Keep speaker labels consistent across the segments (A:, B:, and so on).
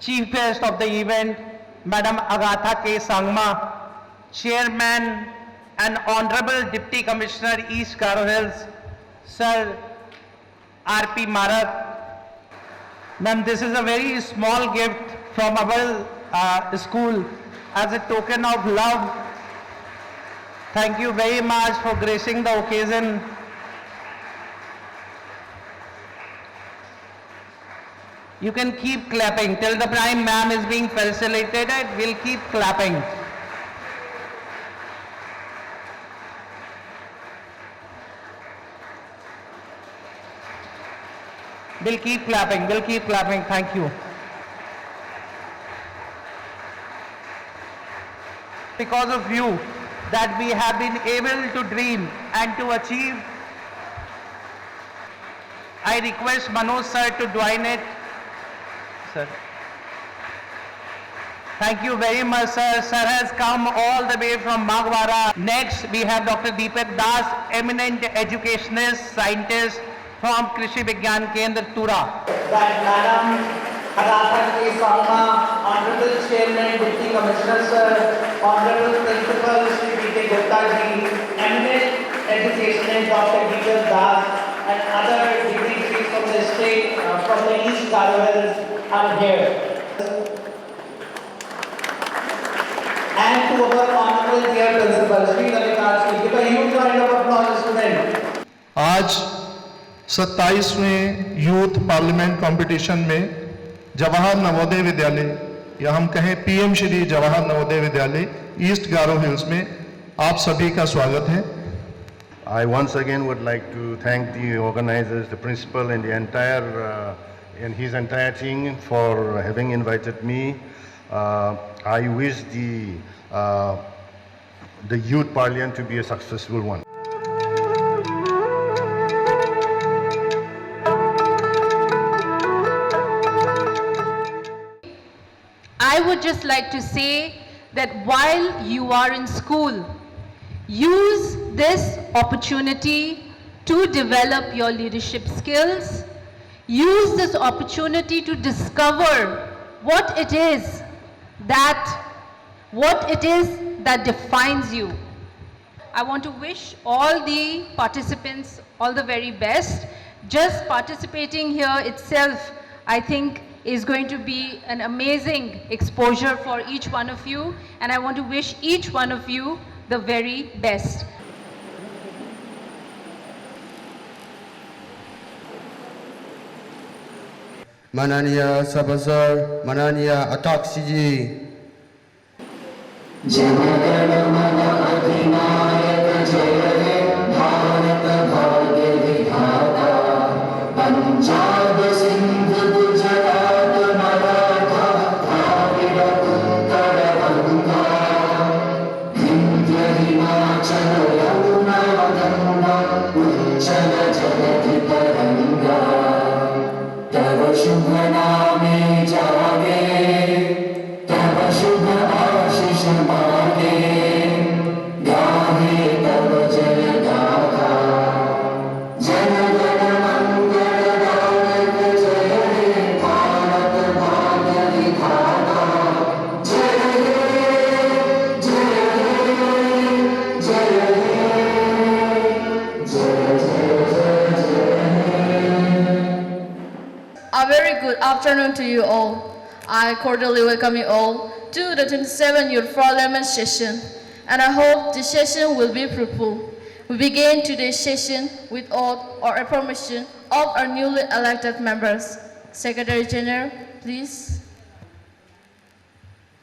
A: Chief guest of the event, Madam Agatha K. Sangma, Chairman and Honorable Deputy Commissioner East Garo Hills, Sir R.P. Marak. Ma'am, this is a very small gift from our school as a token of love. Thank you very much for gracing the occasion. You can keep clapping till the Prime Ma'am is being facilitated. We'll keep clapping. We'll keep clapping. We'll keep clapping. Thank you. Because of you that we have been able to dream and to achieve. I request Manoj sir to join it. Sir. Thank you very much, sir. Sir has come all the way from Magwara. Next, we have Dr. Deepak Das, eminent educationist, scientist from Krishi Vigyan Kendra, Tura.
B: That Madam Agatha K. Sangma, Honorable Chairman, Deputy Commissioner Sir, Honorable Principal Sri B.K. Gupta ji, eminent educationist Dr. Deepak Das, and other dignitaries from the state, from the East Garo Hills are here. And to our honorable dear principal, Sri Ravikant, give a huge round of applause, student.
C: आज 27वें youth parliament competition में जवाहर नवोदय विद्यालय या हम कहें PM Shri Jawahar Navodaya Vidyalaya east गारो hills में आप सभी का स्वागत है.
D: I once again would like to thank the organizers, the principal and the entire and his entire team for having invited me. I wish the youth parliament to be a successful one.
E: I would just like to say that while you are in school, use this opportunity to develop your leadership skills. Use this opportunity to discover what it is that defines you. I want to wish all the participants all the very best. Just participating here itself, I think, is going to be an amazing exposure for each one of you, and I want to wish each one of you the very best.
F: Mananiya Sabazar, Mananiya Ataksiji.
G: A very good afternoon to you all. I cordially welcome you all to the 27th Youth Parliament session, and I hope this session will be fruitful. We begin today's session with oath or affirmation of our newly elected members. Secretary General, please.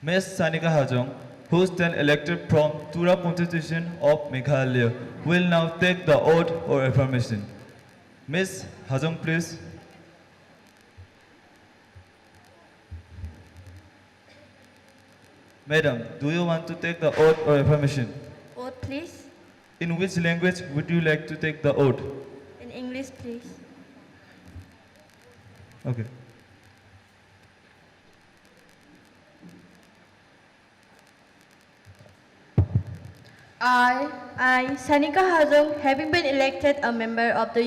H: Ms. Sanika Hajong, who is then elected from Tura Constitution of Meghalaya, will now take the oath or affirmation. Ms. Hajong, please. Madam, do you want to take the oath or affirmation?
I: Oath, please.
H: In which language would you like to take the oath?
I: In English, please.
H: Okay.
I: I, Sanika Hazung, having been elected a member of the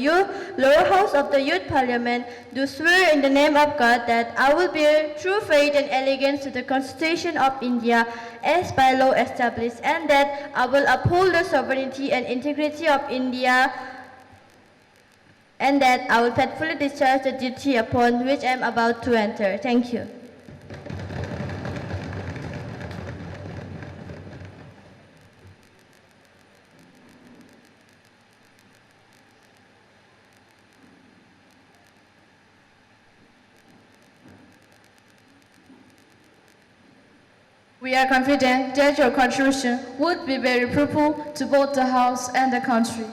I: lower house of the Youth Parliament, do swear in the name of God that I will bear true faith and allegiance to the Constitution of India as by law established, and that I will uphold the sovereignty and integrity of India, and that I will faithfully discharge the duty upon which I am about to enter. Thank you.
G: We are confident that your contribution would be very fruitful to both the House and the country.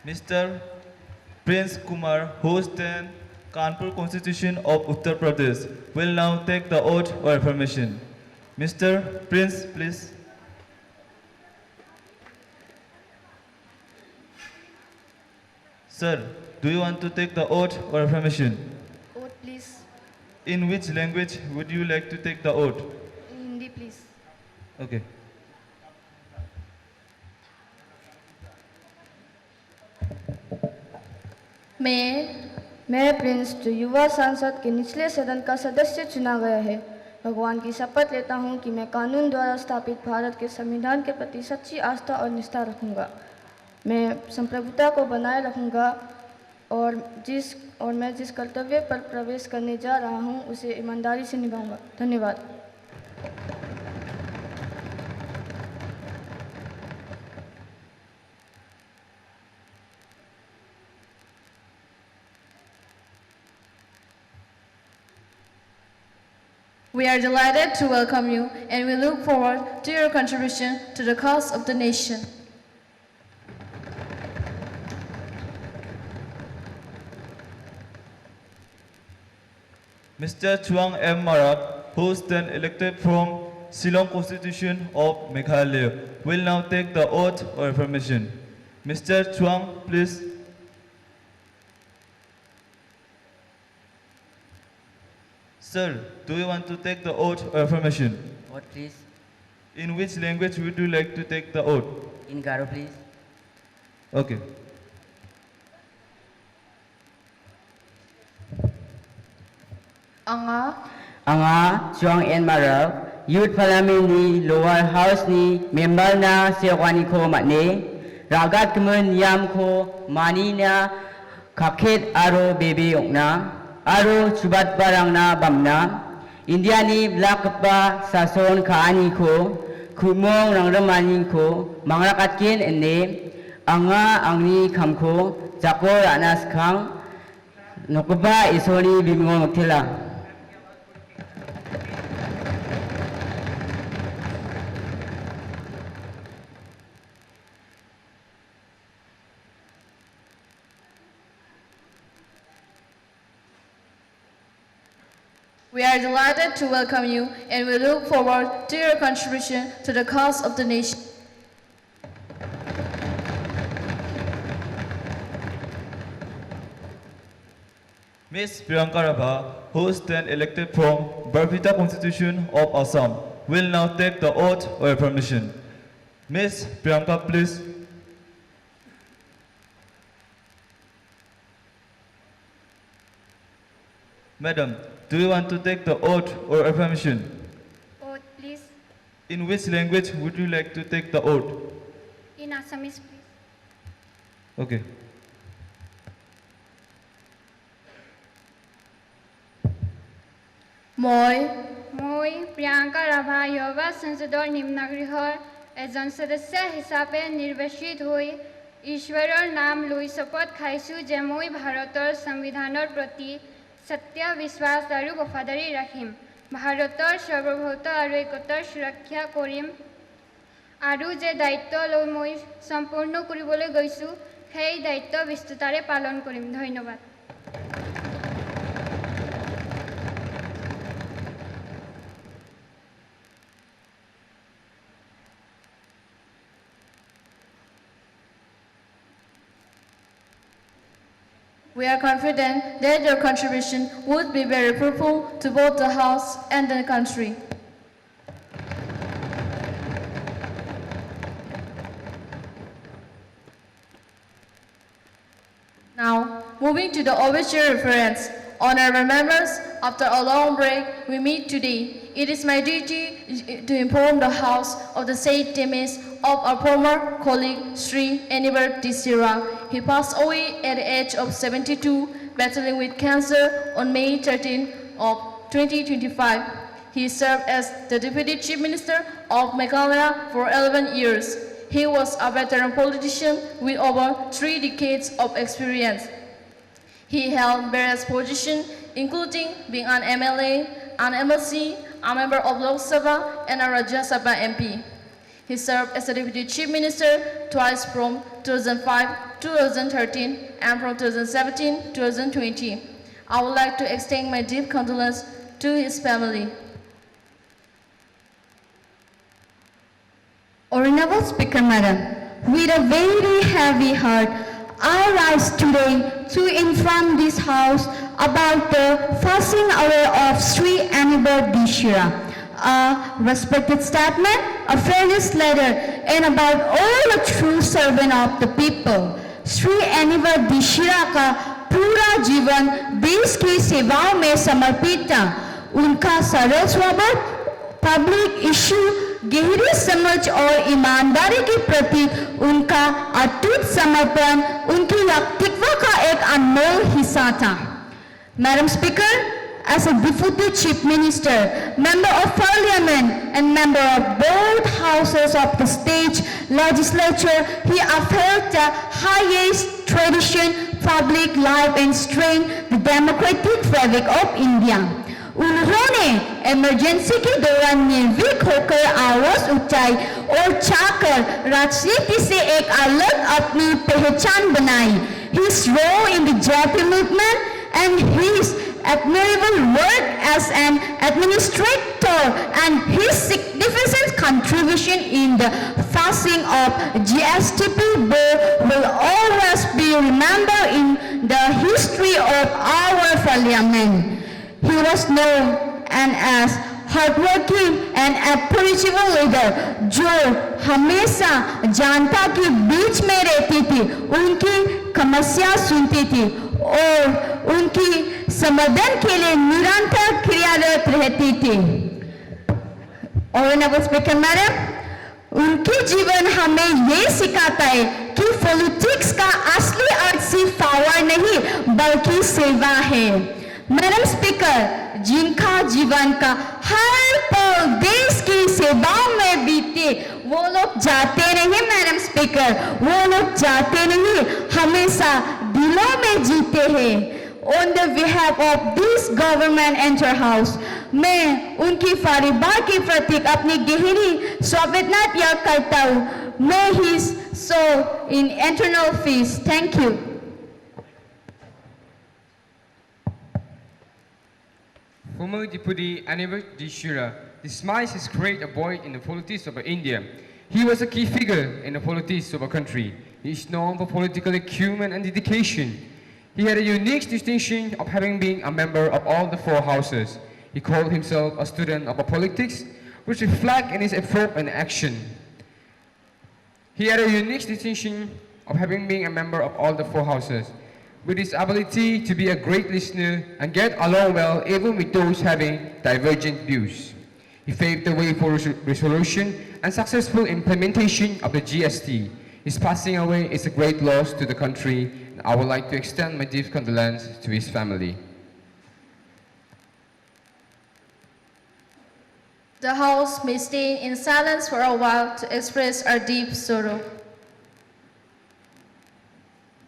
H: Mr. Prince Kumar, host and Kanpur Constitution of Uttar Pradesh, will now take the oath or affirmation. Mr. Prince, please. Sir, do you want to take the oath or affirmation?
G: Oath, please.
H: In which language would you like to take the oath?
G: In Hindi, please.
H: Okay.
J: मैं Prince जो युवा सांसद के निचले सदन का सदस्य चुना गया है, भगवान की शपथ लेता हूं कि मैं कानून द्वारा स्थापित भारत के संविधान के प्रति सच्ची आस्था और निष्ठा रखूंगा। मैं संप्रभुता को बनाए रखूंगा और मैं जिस कर्तव्य पर प्रवेश करने जा रहा हूं उसे ईमानदारी से निभाऊंगा। धन्यवाद।
G: We are delighted to welcome you and we look forward to your contribution to the cause of the nation.
H: Mr. Chuang M. Marak, who stand elected from Shillong Constitution of Meghalaya, will now take the oath or affirmation. Mr. Chuang, please. Sir, do you want to take the oath or affirmation?
K: Oath, please.
H: In which language would you like to take the oath?
K: In Garo, please.
H: Okay.
K: Anga Chuang N Marak, Youth Parliament ni Lower House ni member na sewani ko matne, ragat kemen yam ko mani na kakhet aro bebe okna, aro chubat barang na bamna, India ni blakpa sason kaani ko, kumong rang ramani ko, mangrakatkin ene, anga angni kamko, jakor anas kang, nokuba isoni bimong tila.
G: We are delighted to welcome you and we look forward to your contribution to the cause of the nation.
H: Ms. Priyanka Rabha, who stand elected from Barpita Constitution of Assam, will now take the oath or affirmation. Ms. Priyanka, please. Madam, do you want to take the oath or affirmation?
I: Oath, please.
H: In which language would you like to take the oath?
I: In Assamese, please.
H: Okay.
G: Moi
I: মই Priyanka Rabha yoga সংসদৰ নিম্নগৃহৰ এজন সদস্য হিচাপে নিৰ্বাচিত হৈ ঈশ্বৰৰ নাম লৈ শপত খাইছোঁ যে মই ভাৰতৰ সংবিধানৰ প্ৰতি সত্য বিশ্বাস আৰু বফাদাৰী ৰাখিম, ভাৰতৰ সাৰ্বভৌমত্ব আৰু একতাৰ সুৰক্ষা কৰিম আৰু যে দায়িত্ব লৈ মই সম্পূৰ্ণ কৰিবলৈ গৈছোঁ সেই দায়িত্ব বিস্তৃতাৰে পালন কৰিম। ধন্যবাদ।
G: We are confident that your contribution would be very fruitful to both the House and the country. Now, moving to the obituary reference. Honorable members, after a long break, we meet today. It is my duty to inform the House of the sad demise of our former colleague, Sri Anibar Disira. He passed away at the age of 72, battling with cancer on May 13 of 2025. He served as the Deputy Chief Minister of Meghalaya for 11 years. He was a veteran politician with over 3 decades of experience. He held various positions, including being an MLA, an MLC, a member of Lok Sabha, and a Rajya Sabha MP. He served as a Deputy Chief Minister twice from 2005 to 2013 and from 2017 to 2020. I would like to extend my deep condolence to his family.
J: Honorable Speaker Madam, with a very heavy heart, I rise today to inform this House about the passing away of Sri Anibar Disira, a respected statesman, a fearless leader, and about all a true servant of the people. Sri Anibar Disira का पूरा जीवन देश की सेवाओं में समर्पित था. उनका सरल स्वभाव, पब्लिक इश्यू, गहरी समझ और ईमानदारी के प्रति उनका अटूट समर्पण उनकी व्यक्तित्व का एक अनमोल हिस्सा था. Madam Speaker, as a Deputy Chief Minister, Member of Parliament and member of both houses of the state legislature, he upheld the highest tradition, public life and strength the democratic fabric of India. उन्होंने emergency के दौरान निर्भीक होकर आवाज उठाई और चाहकर राजनीति से एक अलग अपनी पहचान बनाई. His role in the Jati movement and his admirable work as an administrator and his significant contribution in the passing of GSTP bill will always be remembered in the history of our parliament. He was known and as hardworking and approachable leader, जो हमेशा जनता के बीच में रहती थी, उनकी समस्या सुनती थी और उनकी समाधान के लिए निरंतर क्रियारत रहती थी. Honorable Speaker Madam, उनकी जीवन हमें ये सिखाता है कि पॉलिटिक्स का असली अर्थ सिर्फ पावर नहीं बल्कि सेवा है. मैडम स्पीकर, जिनका जीवन का हर पल देश की सेवाओं में बीते, वो लोग जाते नहीं. मैडम स्पीकर, वो लोग जाते नहीं, हमेशा दिलों में जीते हैं. On the behalf of this government and your house, मैं उनकी परिवार के प्रति अपनी गहरी संवेदना व्यक्त करता हूँ. May his soul in eternal peace. Thank you.
L: Former Deputy Anibar Disira demised his great void in the politics of India. He was a key figure in the politics of our country. He is known for political acumen and dedication. He had a unique distinction of having been a member of all the 4 houses. He called himself a student of politics, which reflects in his effort and action. He had a unique distinction of having been a member of all the 4 houses, with his ability to be a great listener and get along well even with those having divergent views. He paved the way for resolution and successful implementation of the GST. His passing away is a great loss to the country, and I would like to extend my deep condolence to his family.
G: The House may stay in silence for a while to express our deep sorrow.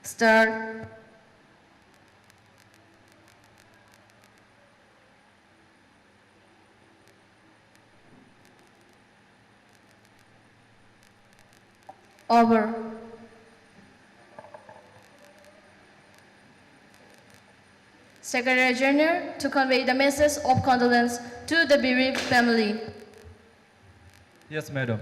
G: Start. Over. Secretary General to convey the message of condolence to the bereaved family.
H: Yes, Madam.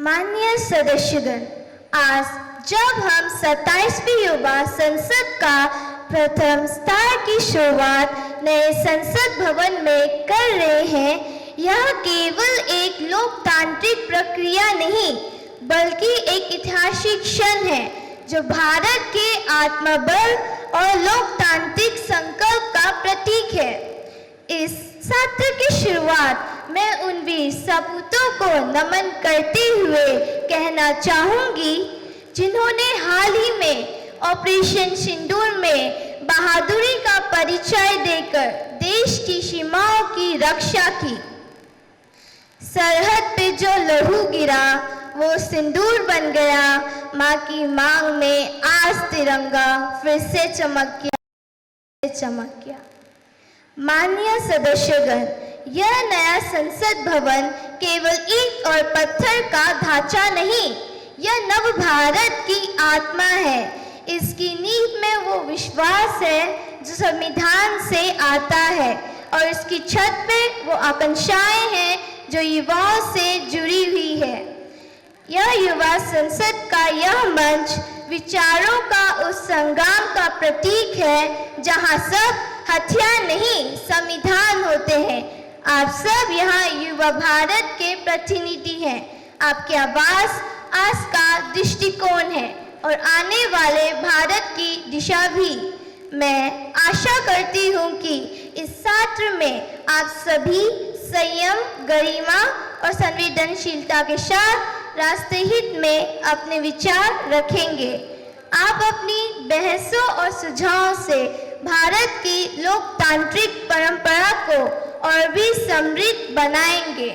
J: माननीय सदस्यगण, आज जब हम 27वीं युवा संसद का प्रथम स्तर की शुरुआत नए संसद भवन में कर रहे हैं, यह केवल एक लोकतांत्रिक प्रक्रिया नहीं बल्कि एक ऐतिहासिक क्षण है जो भारत के आत्मबल और लोकतांत्रिक संकल्प का प्रतीक है। इस सत्र की शुरुआत मैं उन वीर सपूतों को नमन करते हुए कहना चाहूंगी जिन्होंने हाल ही में ऑपरेशन सिंदूर में बहादुरी का परिचय देकर देश की सीमाओं की रक्षा की। सरहद पे जो लहू गिरा वो सिंदूर बन गया, माँ की मांग में आज तिरंगा फिर से चमक गया। माननीय सदस्यगण, यह नया संसद भवन केवल ईंट और पत्थर का ढांचा नहीं, यह नव भारत की आत्मा है। इसकी नींव में वो विश्वास है जो संविधान से आता है और इसकी छत पे वो आकांक्षाएं हैं जो युवाओं से जुड़ी हुई है। यह युवा संसद का यह मंच विचारों का उस संग्राम का प्रतीक है जहां सब हथियार नहीं संविधान होते हैं। आप सब यहाँ युवा भारत के प्रतिनिधि हैं। आपकी आवाज आज का दृष्टिकोण है और आने वाले भारत की दिशा भी। मैं आशा करती हूँ कि इस सत्र में आप सभी संयम, गरिमा और संवेदनशीलता के साथ राष्ट्र हित में अपने विचार रखेंगे। आप अपनी बहसों और सुझावों से भारत की लोकतांत्रिक परंपरा को और भी समृद्ध बनाएंगे।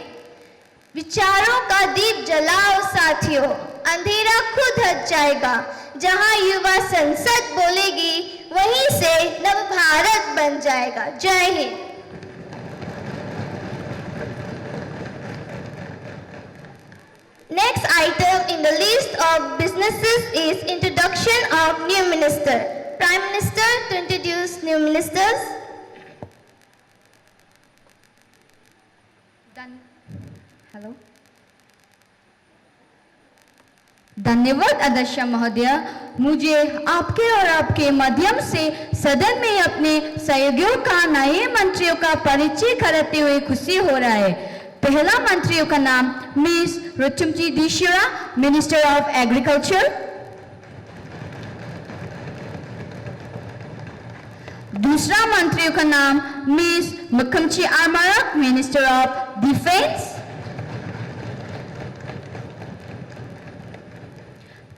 J: विचारों का दीप जलाओ साथियों, अंधेरा खुद हट जाएगा। जहां युवा संसद बोलेगी वहीं से नव भारत बन जाएगा। जय Hind. Next item in the list of businesses is introduction of new minister. Prime Minister to introduce new ministers.
M: Hello. धन्यवाद अध्यक्ष महोदय। मुझे आपके और आपके माध्यम से सदन में अपने सहयोगियों का नए मंत्रियों का परिचय कराते हुए खुशी हो रहा है। पहला मंत्रियों का नाम miss Ruchumchi Dishira, minister of agriculture. दूसरा मंत्रियों का नाम miss Mukhamchi Amarak, minister of defence.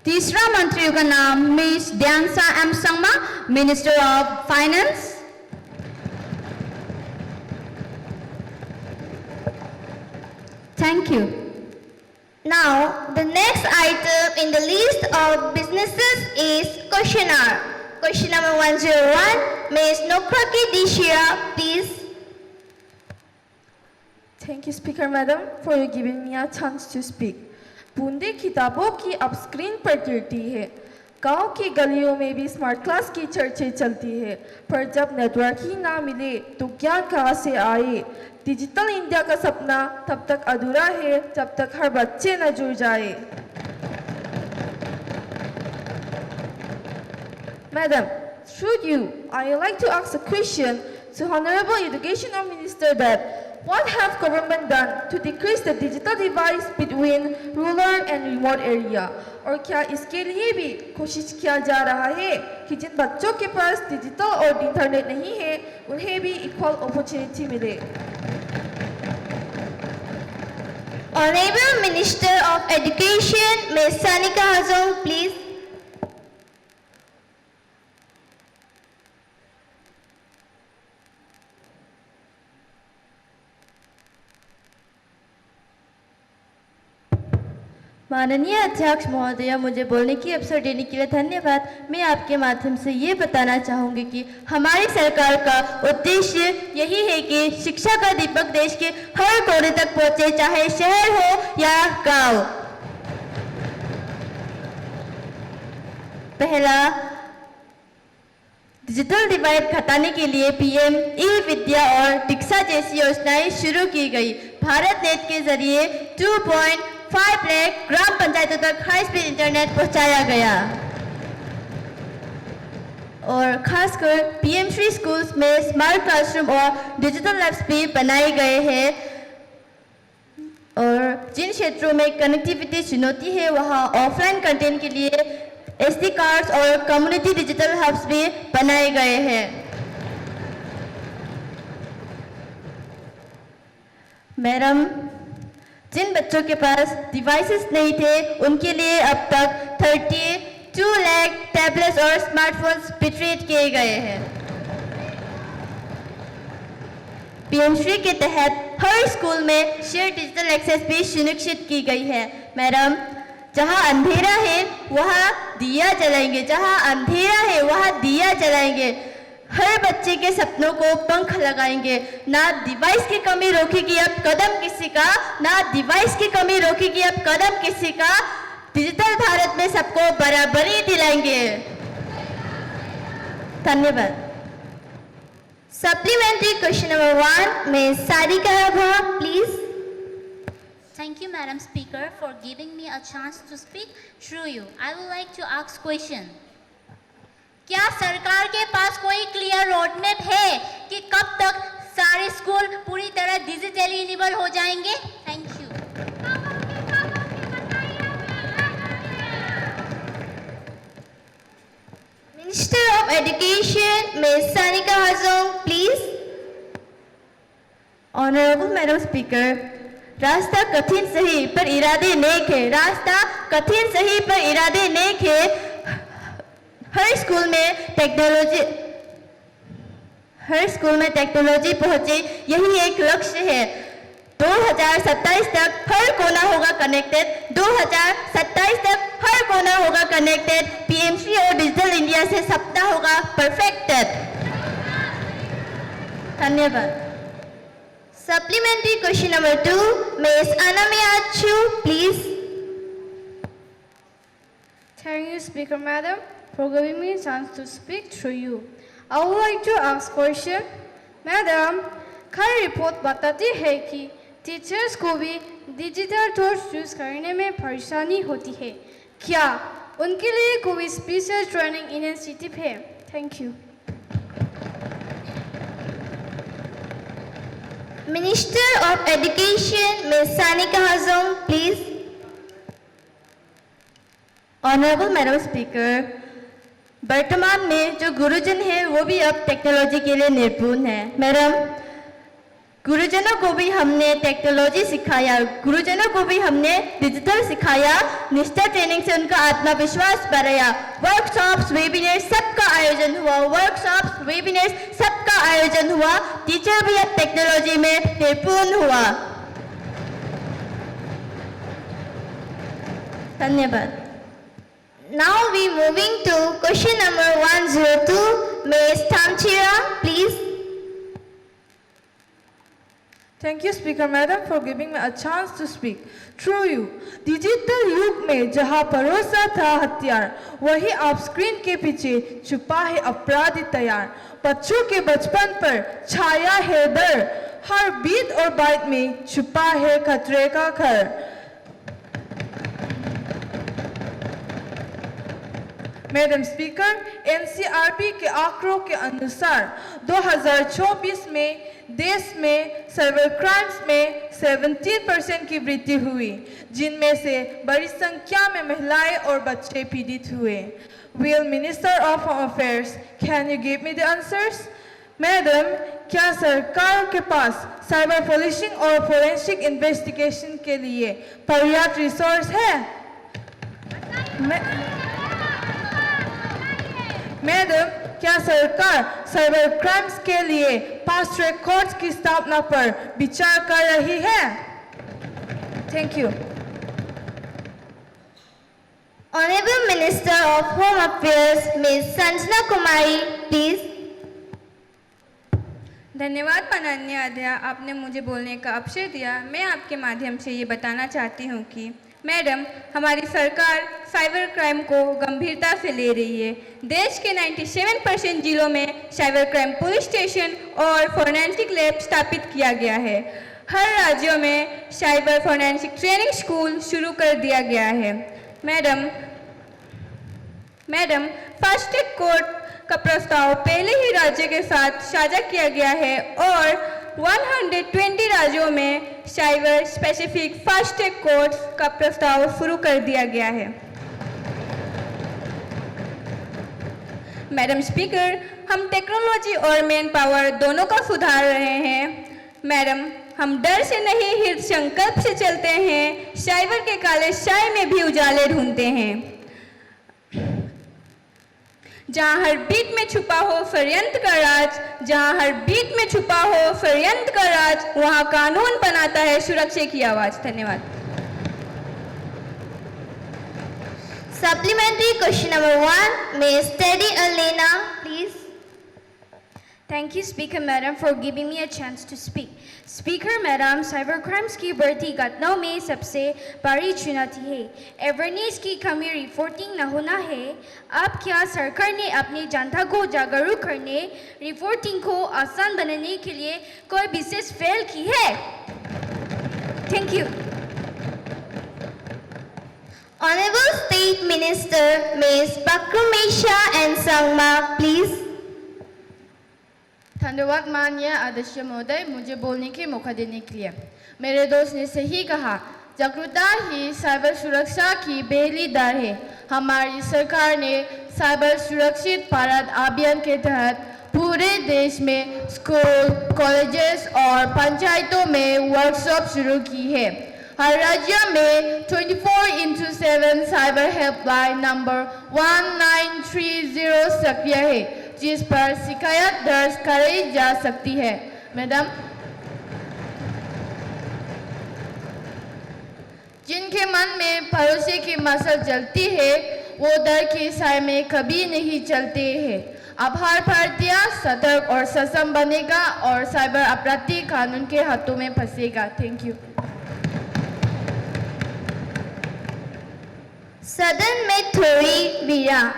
M: तीसरा मंत्रियों का नाम miss Dyansa M Sangma, minister of finance.
J: Thank you. Now, the next item in the list of businesses is question hour. Question number 101, Ms. Nokraki Dishira, please.
N: Thank you, Speaker Madam, for giving me a chance to speak. बूंदे किताबों की अब screen पर गिरती है। गांव की गलियों में भी स्मार्ट क्लास की चर्चा चलती है, पर जब नेटवर्क ही ना मिले तो ज्ञान कहाँ से आए। डिजिटल इंडिया का सपना तब तक अधूरा है जब तक हर बच्चे न जुड़ जाए। Madam, through you, I would like to ask a question to Honorable Education Minister that what have government done to decrease the digital divide between rural and remote area? और क्या इसके लिए भी कोशिश किया जा रहा है कि जिन बच्चों के पास डिजिटल और इंटरनेट नहीं है उन्हें भी इक्वल अपॉर्चुनिटी मिले?
J: Honorable Minister of Education, Ms. Sanika Hazong, please.
O: माननीय अध्यक्ष महोदय, मुझे बोलने की अवसर देने के लिए धन्यवाद। मैं आपके माध्यम से ये बताना चाहूँगी कि हमारी सरकार का उद्देश्य यही है कि शिक्षा का दीपक देश के हर कोने तक पहुँचे, चाहे शहर हो या गांव। पहला, डिजिटल डिवाइड घटाने के लिए पीएम ई विद्या और दीक्षा जैसी योजनाएं शुरू की गई। भारत नेट के जरिए 2.5 5 लाख ग्राम पंचायतों तक हाई स्पीड इंटरनेट पहुंचाया गया। और खासकर पीएम श्री स्कूल्स में स्मार्ट क्लासरूम और डिजिटल लैब्स भी बनाए गए हैं। और जिन क्षेत्रों में कनेक्टिविटी चुनौती है वहाँ ऑफलाइन कंटेंट के लिए SD कार्ड्स और कम्युनिटी डिजिटल हब्स भी बनाए गए हैं। मैडम, जिन बच्चों के पास डिवाइसेस नहीं थे उनके लिए अब तक 32 लाख टैबलेट्स और स्मार्टफोन्स वितरित किए गए हैं। पीएम श्री के तहत हर स्कूल में शेयर डिजिटल एक्सेस भी सुनिश्चित की गई है। मैडम, जहां अंधेरा है वहां दिया जलाएंगे, जहां अंधेरा है वहां दिया जलाएंगे। हर बच्चे के सपनों को पंख लगाएंगे। ना डिवाइस की कमी रोकेगी अब कदम किसी का, ना डिवाइस की कमी रोकेगी अब कदम किसी का। डिजिटल भारत में सबको बराबरी दिलाएंगे। धन्यवाद।
M: Supplementary question number 1, Ms. Sarika Rabha, please.
P: Thank you, Madam Speaker, for giving me a chance to speak through you. I would like to ask question. क्या सरकार के पास कोई क्लियर रोड मैप है कि कब तक सारे स्कूल पूरी तरह डिजिटली इनेबल हो जाएंगे? Thank you.
O: Minister of Education, Ms. Sanika Hazong, please. Honorable Madam Speaker, रास्ता कठिन सही पर इरादे नेक है। रास्ता कठिन सही पर इरादे नेक है। हर स्कूल में टेक्नोलॉजी पहुंचे, यही एक लक्ष्य है। 2027 तक हर कोना होगा कनेक्टेड। 2027 तक हर कोना होगा कनेक्टेड। पीएमसी और डिजिटल इंडिया से सपना होगा परफेक्टेड। धन्यवाद। Supplementary question number 2, Ms. Anamya Chu, please.
I: Thank you, Speaker Madam, for giving me a chance to speak through you. I would like to ask question. Madam, खरी report बताती है कि teachers को भी डिजिटल टूल्स यूज करने में परेशानी होती है। क्या उनके लिए कोई स्पेशल ट्रेनिंग इनिशिएटिव है? Thank you.
O: Minister of Education, Ms. Sanika Hazong, please. Honorable Madam Speaker, वर्तमान में जो गुरुजन है वो भी अब टेक्नोलॉजी के लिए निपुण है। मैडम, गुरुजनों को भी हमने टेक्नोलॉजी सिखाया, गुरुजनों को भी हमने डिजिटल सिखाया। निष्ठा ट्रेनिंग से उनका आत्मविश्वास बढ़ाया। वर्कशॉप्स, वेबिनार सबका आयोजन हुआ। वर्कशॉप्स, वेबिनार सबका आयोजन हुआ। टीचर भी अब टेक्नोलॉजी में निपुण हुआ। धन्यवाद।
M: Now we moving to question number 102, Ms. Tamchira, please.
N: Thank you, Speaker Madam, for giving me a chance to speak through you. Digital युग में जहां परोसा था हथियार, वही आप स्क्रीन के पीछे छुपा है अपराधी तैयार। बच्चों के बचपन पर छाया है डर, हर बीट और बाइट में छुपा है खतरे का घर। मैडम स्पीकर, एनसीआरबी के आंकड़ों के अनुसार 2024 में देश में साइबर क्राइम्स में 17% की वृद्धि हुई, जिनमें से बड़ी संख्या में महिलाएं और बच्चे पीड़ित हुए। Will Minister of Home Affairs, can you give me the answers? Madam, क्या सरकार के पास साइबर पुलिसिंग और फोरेंसिक इन्वेस्टिगेशन के लिए पर्याप्त रिसोर्स है? मैडम, क्या सरकार साइबर क्राइम्स के लिए फास्ट ट्रैक कोर्ट्स की स्थापना पर विचार कर रही है? Thank you.
O: Honorable Minister of Home Affairs, Ms. Sanjana Kumari, please.
Q: धन्यवाद माननीय अध्यक्ष, आपने मुझे बोलने का अवसर दिया। मैं आपके माध्यम से ये बताना चाहती हूँ कि मैडम, हमारी सरकार साइबर क्राइम को गंभीरता से ले रही है। देश के 97% जिलों में साइबर क्राइम पुलिस स्टेशन और फोरेंसिक लैब स्थापित किया गया है। हर राज्यों में साइबर फोरेंसिक ट्रेनिंग स्कूल शुरू कर दिया गया है। मैडम, फास्टैग कोड का प्रस्ताव पहले ही राज्य के साथ साझा किया गया है और 120 राज्यों में साइबर स्पेसिफिक फास्टैग कोड का प्रस्ताव शुरू कर दिया गया है। मैडम स्पीकर, हम टेक्नोलॉजी और मैन पावर दोनों का सुधार रहे हैं। मैडम, हम डर से नहीं हित संकल्प से चलते हैं, साइबर के काले साए में भी उजाले ढूंढते हैं। जहां हर बीट में छुपा हो षड्यंत्र का राज, जहां हर बीट में छुपा हो षड्यंत्र का राज, वहां कानून बनाता है सुरक्षा की आवाज। धन्यवाद।
O: Supplementary question number 1, Ms. Teddy Alena, please.
J: Thank you, Speaker Madam, for giving me a chance to speak. Speaker Madam, cyber crimes की बढ़ती घटनाओं में सबसे बड़ी चुनौती है अवेयरनेस की कमी, रिपोर्टिंग न होना है। अब क्या सरकार ने अपनी जनता को जागरूक करने, रिपोर्टिंग को आसान बनाने के लिए कोई विशेष पहल की है? Thank you.
O: Honorable State Minister Ms. Pakrumesha and Sangma, please.
J: धन्यवाद माननीय अध्यक्ष महोदय, मुझे बोलने के मौका देने के लिए। मेरे दोस्त ने सही कहा, जागरूकता ही साइबर सुरक्षा की पहली दर है। हमारी सरकार ने साइबर सुरक्षित भारत अभियान के तहत पूरे देश में स्कूल, कॉलेजेस और पंचायतों में वर्कशॉप शुरू की है। हर राज्य में 24/7 साइबर हेल्पलाइन नंबर 1930 सक्रिय है, जिस पर शिकायत दर्ज कराई जा सकती है। मैडम, जिनके मन में भरोसे की मसल जलती है, वो डर के साए में कभी नहीं चलते हैं। अब हर भारतीय सतर्क और सक्षम बनेगा और साइबर अपराधी कानून के हाथों में फंसेगा। Thank you.
O: सदन में थोड़ी विराम।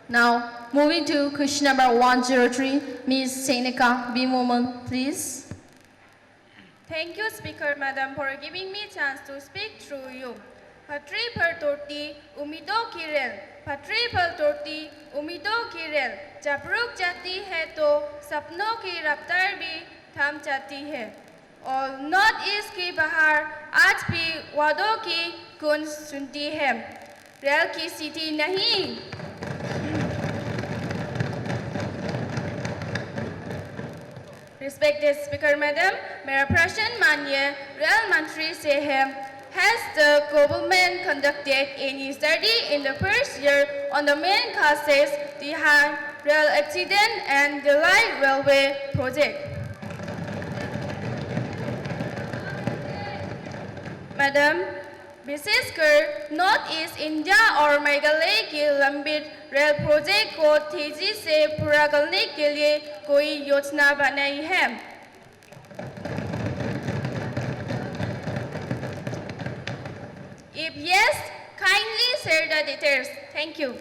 G: Now, moving to question number 103, Ms. Seneca B. Woman, please.
N: Thank you, Speaker Madam, for giving me a chance to speak through you. पटरी पर तोड़ती उम्मीदों की रेल, पटरी पर तोड़ती उम्मीदों की रेल, जब रुक जाती है तो सपनों की रफ्तार भी थम जाती है। और नॉर्थ ईस्ट की बहार आज भी वादों की गूंज सुनती है, रेल की सीटी नहीं। Respected Speaker Madam, मेरा प्रश्न माननीय रेल मंत्री से है। Has the government conducted any study in the first year on the main causes behind rail accident and the light railway project? Madam, विशेषकर नॉर्थ ईस्ट इंडिया और मेघालय के लंबित रेल प्रोजेक्ट को तेजी से पूरा करने के लिए कोई योजना बनाई है? If yes, kindly share the details. Thank you.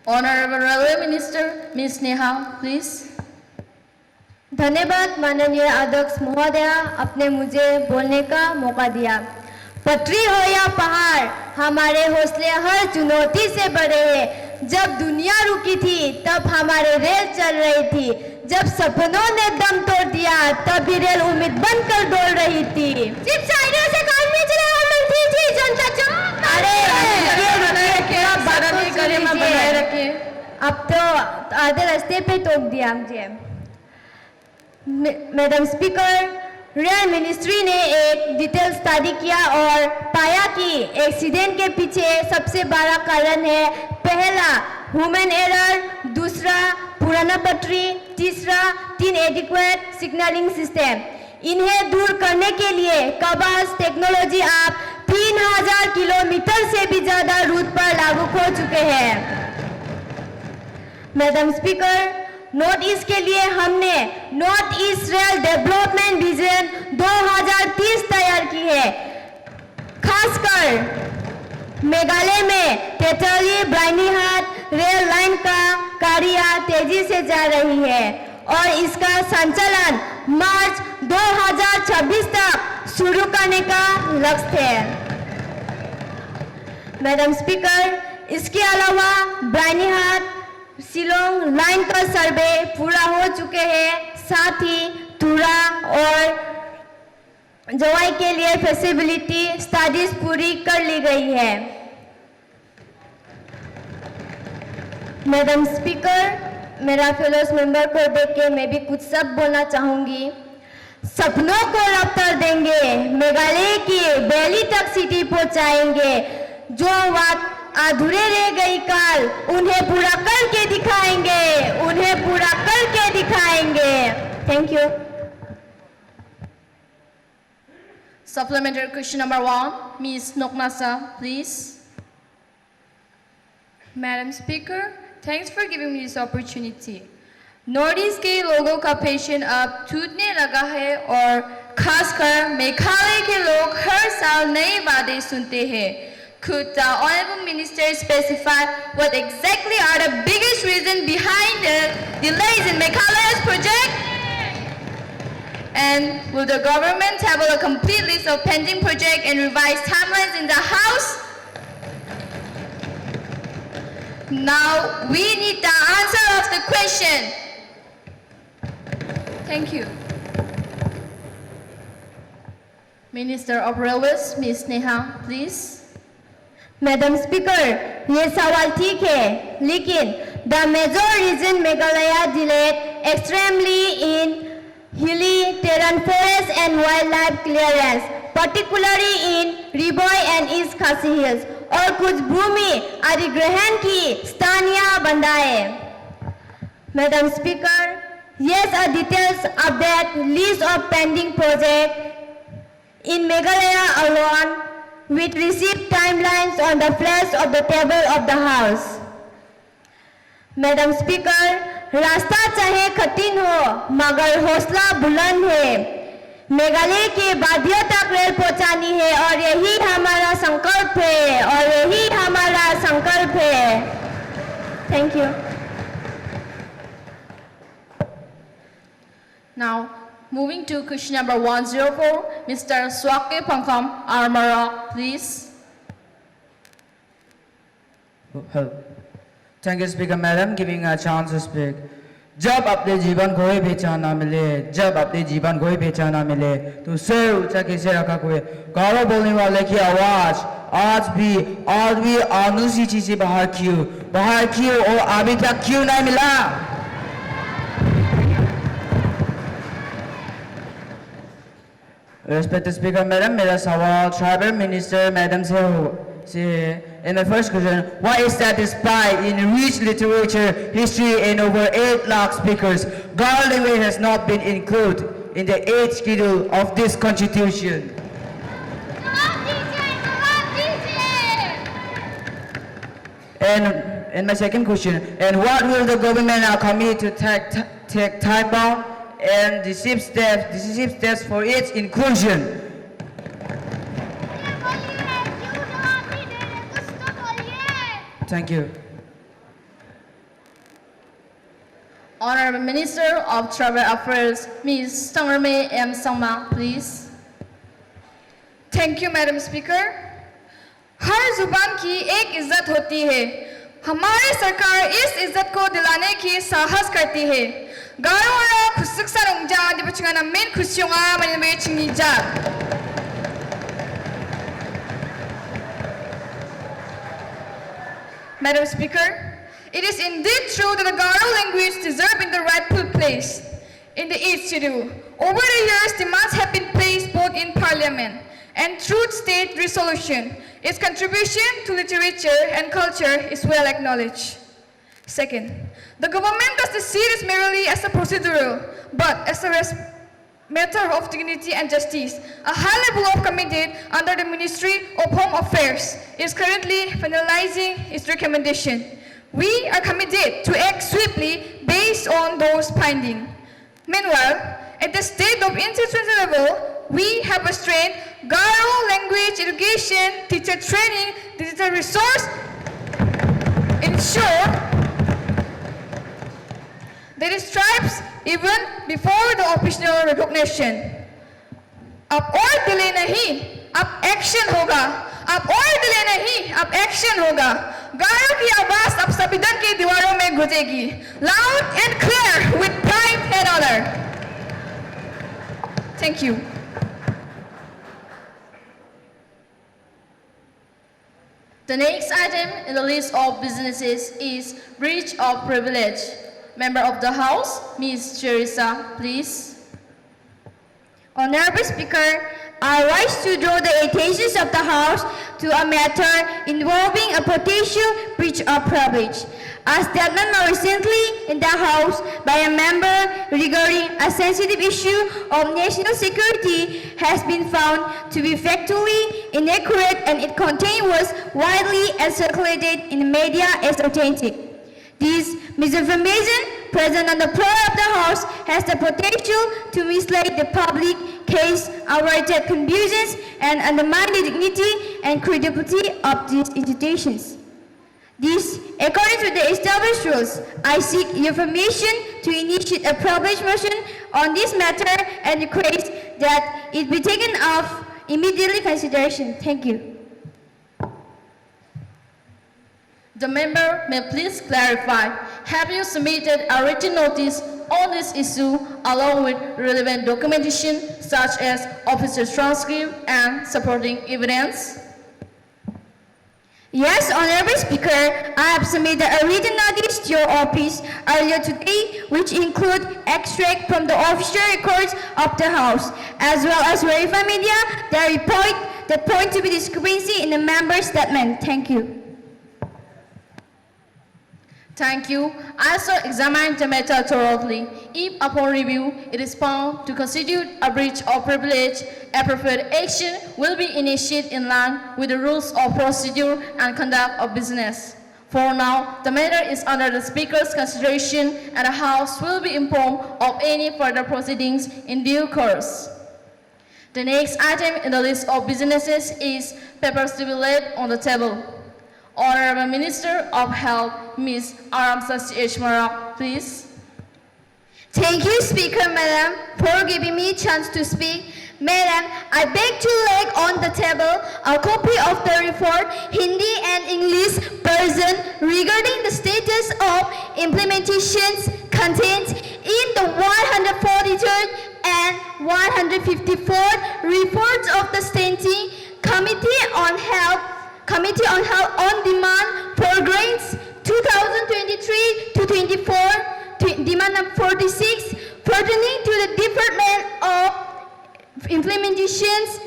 G: Honorable Railway Minister, Ms. Neha, please.
J: धन्यवाद माननीय अध्यक्ष महोदय, आपने मुझे बोलने का मौका दिया। पटरी हो या पहाड़, हमारे हौसले हर चुनौती से बड़े हैं। जब दुनिया रुकी थी तब हमारे रेल चल रही थी, जब सपनों ने दम तोड़ दिया तब भी रेल उम्मीद बनकर डोल रही थी। सिर्फ शायरों से काम नहीं चला, मिलती थी जनता अब तो आधे रास्ते पे टोक दिया मुझे। मैडम स्पीकर,
O: रेल मिनिस्ट्री ने एक डिटेल स्टडी किया और पाया कि एक्सीडेंट के पीछे सबसे बड़ा कारण है पहला ह्यूमन एरर, दूसरा पुराना पटरी, तीसरा इनएडिक्वेट सिग्नलिंग सिस्टम। इन्हें दूर करने के लिए कबास टेक्नोलॉजी आप 3000 किलोमीटर से भी ज्यादा रूट पर लागू हो चुके हैं। मैडम स्पीकर, नॉर्थ ईस्ट के लिए हमने north east rail development vision 2030 तैयार की है। खासकर मेघालय में तेतली ब्राइनीहाट रेल लाइन का कार्य तेजी से जा रही है और इसका संचालन मार्च 2026 तक शुरू करने का लक्ष्य है। मैडम स्पीकर, इसके अलावा ब्राइनीहाट शिलोंग लाइन का सर्वे पूरा हो चुके हैं, साथ ही तुरा और जवाई के लिए फैसिलिटी स्टडीज पूरी कर ली गई है। मैडम स्पीकर, मेरा फेलोस मेंबर को देख के मैं भी कुछ सब बोलना चाहूंगी। सपनों को रफ्तार देंगे, मेघालय की वैली तक सिटी पहुंचाएंगे। जो बात अधूरे रह गई काल, उन्हें पूरा करके दिखाएंगे, उन्हें पूरा करके दिखाएंगे। Thank you.
G: Supplementary question number 1, Ms. Noknasa, please.
Q: Madam Speaker, thanks for giving me this opportunity. North east के लोगों का पेशन अब टूटने लगा है और खासकर मेघालय के लोग हर साल नए वादे सुनते हैं। Could the Honorable Minister specify what exactly are the biggest reasons behind the delays in Meghalaya's project? And will the government table a complete list of pending projects and revised timelines in the House? Now we need the answer of the question. Thank you.
G: Minister of Railways, Ms. Neha, please.
O: Madam speaker, ये सवाल ठीक है, लेकिन the major reason Meghalaya delayed extremely in hilly terrain forest and wildlife clearance, particularly in Riboy and East Khasi Hills, और कुछ भूमि अधिग्रहण की स्थानीय बंधाएं। Madam speaker, yes, a details update list of pending project in Meghalaya alone, with received timelines on the flash of the table of the House. Madam speaker, रास्ता चाहे कठिन हो मगर हौसला बुलंद है। मेघालय के वादियों तक रेल पहुंचानी है और यही हमारा संकल्प है, और यही हमारा संकल्प है। Thank you.
G: Now, moving to question number 104, Mr. Swake Pangkam Armara, please.
K: Thank you, Speaker Madam, giving a chance to speak. जब अपने जीवन को ही पहचाना मिले, जब अपने जीवन को ही पहचाना मिले, तो सिर ऊंचा कैसे रखा कोई गाँव बोलने वाले की आवाज आज भी अनुसूची से बाहर क्यों और अभी तक क्यों नहीं मिला? Respected Speaker Madam, मेरा सवाल ट्राइबल मिनिस्टर मैडम से in the first question, why is that despite in rich literature, history and over 8 lakh speakers, Garo language has not been included in the 8th schedule of this constitution? And my second question, and what will the government commit to take time bound and decisive steps for its inclusion? Thank you.
G: Honorable Minister of Travel Affairs, Ms. Sangrame M. Sangma, please.
Q: Thank you, Madam Speaker. हर जुबान की एक इज्जत होती है। हमारी सरकार इस इज्जत को दिलाने की साहस करती है। गारों और खुशक सरंजा दिबचंगा मेन खुशियोंगा मन में चिंगीजा। Madam Speaker, it is indeed true that the Garo language deserves in the rightful place. in the East schedule. Over the years, demands have been placed both in Parliament and through state resolution. Its contribution to literature and culture is well acknowledged. Second, the government does not see this merely as a procedural, but as a matter of dignity and justice. A high level of committee under the Ministry of Home Affairs is currently finalizing its recommendation. We are committed to act swiftly based on those findings. Meanwhile, at the state of institutional level, we have a strength, Garo language education, teacher training, digital resource, in short, that it strives even before the official recognition. अब और delay नहीं, अब action होगा. अब और delay नहीं, अब action होगा. गायों की आवाज अब संविधान की दीवारों में गूंजेगी. Loud and clear with pride and honor. Thank you.
G: The next item in the list of businesses is breach of privilege. Member of the House, Ms. Teresa, please.
M: Honorable Speaker, I rise to draw the attention of the House to a matter involving a potential breach of privilege. A statement more recently in the House by a member regarding a sensitive issue of national security has been found to be factually inaccurate, and its content was widely and circulated in the media as authentic. This misinformation present on the floor of the House has the potential to mislead the public, cause outright confusions, and undermine the dignity and credibility of these institutions. This, according to the established rules, I seek your permission to initiate a public motion on this matter and request that it be taken off immediately consideration. Thank you.
G: The member may please clarify, have you submitted a written notice on this issue along with relevant documentation such as officer transcript and supporting evidence?
M: Yes, Honorable Speaker, I have submitted a written notice to your office earlier today, which include extract from the official records of the House, as well as verified media that point to be discrepancy in the member's statement. Thank you.
G: Thank you. I shall examine the matter thoroughly. If upon review it is found to constitute a breach of privilege, appropriate action will be initiated in line with the rules of procedure and conduct of business. For now, the matter is under the Speaker's consideration, and the House will be informed of any further proceedings in due course. The next item in the list of businesses is papers to be laid on the table. Honorable Minister of Health, Ms. Aramsasi Eshmara, please.
J: Thank you, Speaker, Madam, for giving me a chance to speak. Madam, I beg to lay on the table a copy of the report, Hindi and English version, regarding the status of implementations contained in the 143rd and 154th reports of the Standing Committee on Health on Demand for Grants 2023-24, demand number 46, pertaining to the Department of Implementations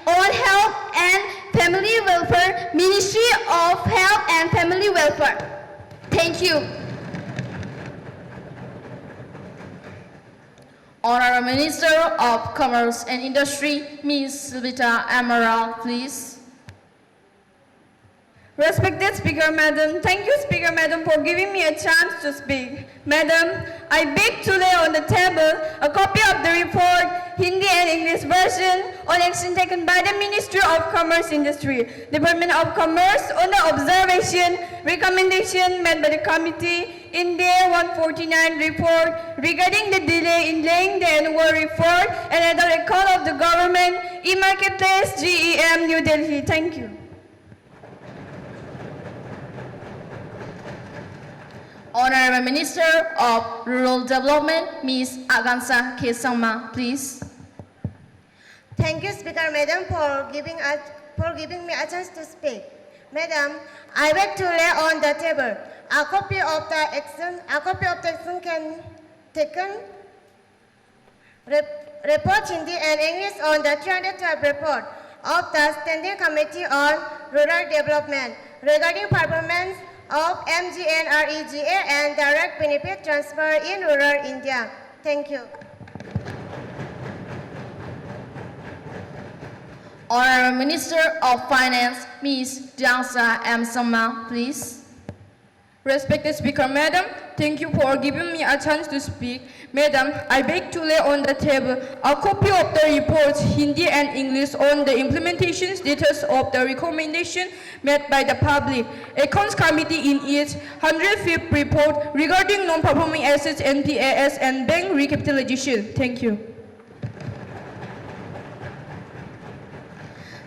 J: on Health and Family Welfare, Ministry of Health and Family Welfare. Thank you.
G: Honorable Minister of Commerce and Industry, Ms. Silvita Amaral, please.
Q: Respected Speaker, Madam. Thank you, Speaker, Madam, for giving me a chance to speak. Madam, I beg to lay on the table a copy of the report, Hindi and English version, on action taken by the Ministry of Commerce Industry, Department of Commerce, on the observation, recommendation made by the committee in their 149 report regarding the delay in laying the annual report and other account of the government, e-marketplace, GEM, New Delhi. Thank you.
G: Honorable Minister of Rural Development, Ms. Agansa Kesangma, please.
R: Thank you, Speaker, Madam, for giving me a chance to speak. Madam, I beg to lay on the table a copy of the action taken report Hindi and English on the 312 report of the Standing Committee on Rural Development regarding performance of MGNREGA and direct benefit transfer in rural India. Thank you.
G: Honorable Minister of Finance, Ms. Diangsa M. Sama, please.
Q: Respected Speaker, Madam, thank you for giving me a chance to speak. Madam, I beg to lay on the table a copy of the reports, Hindi and English, on the implementation status of the recommendation made by the Public Accounts Committee in its 105th report regarding non-performing assets, NPAs, and bank recapitalization. Thank you.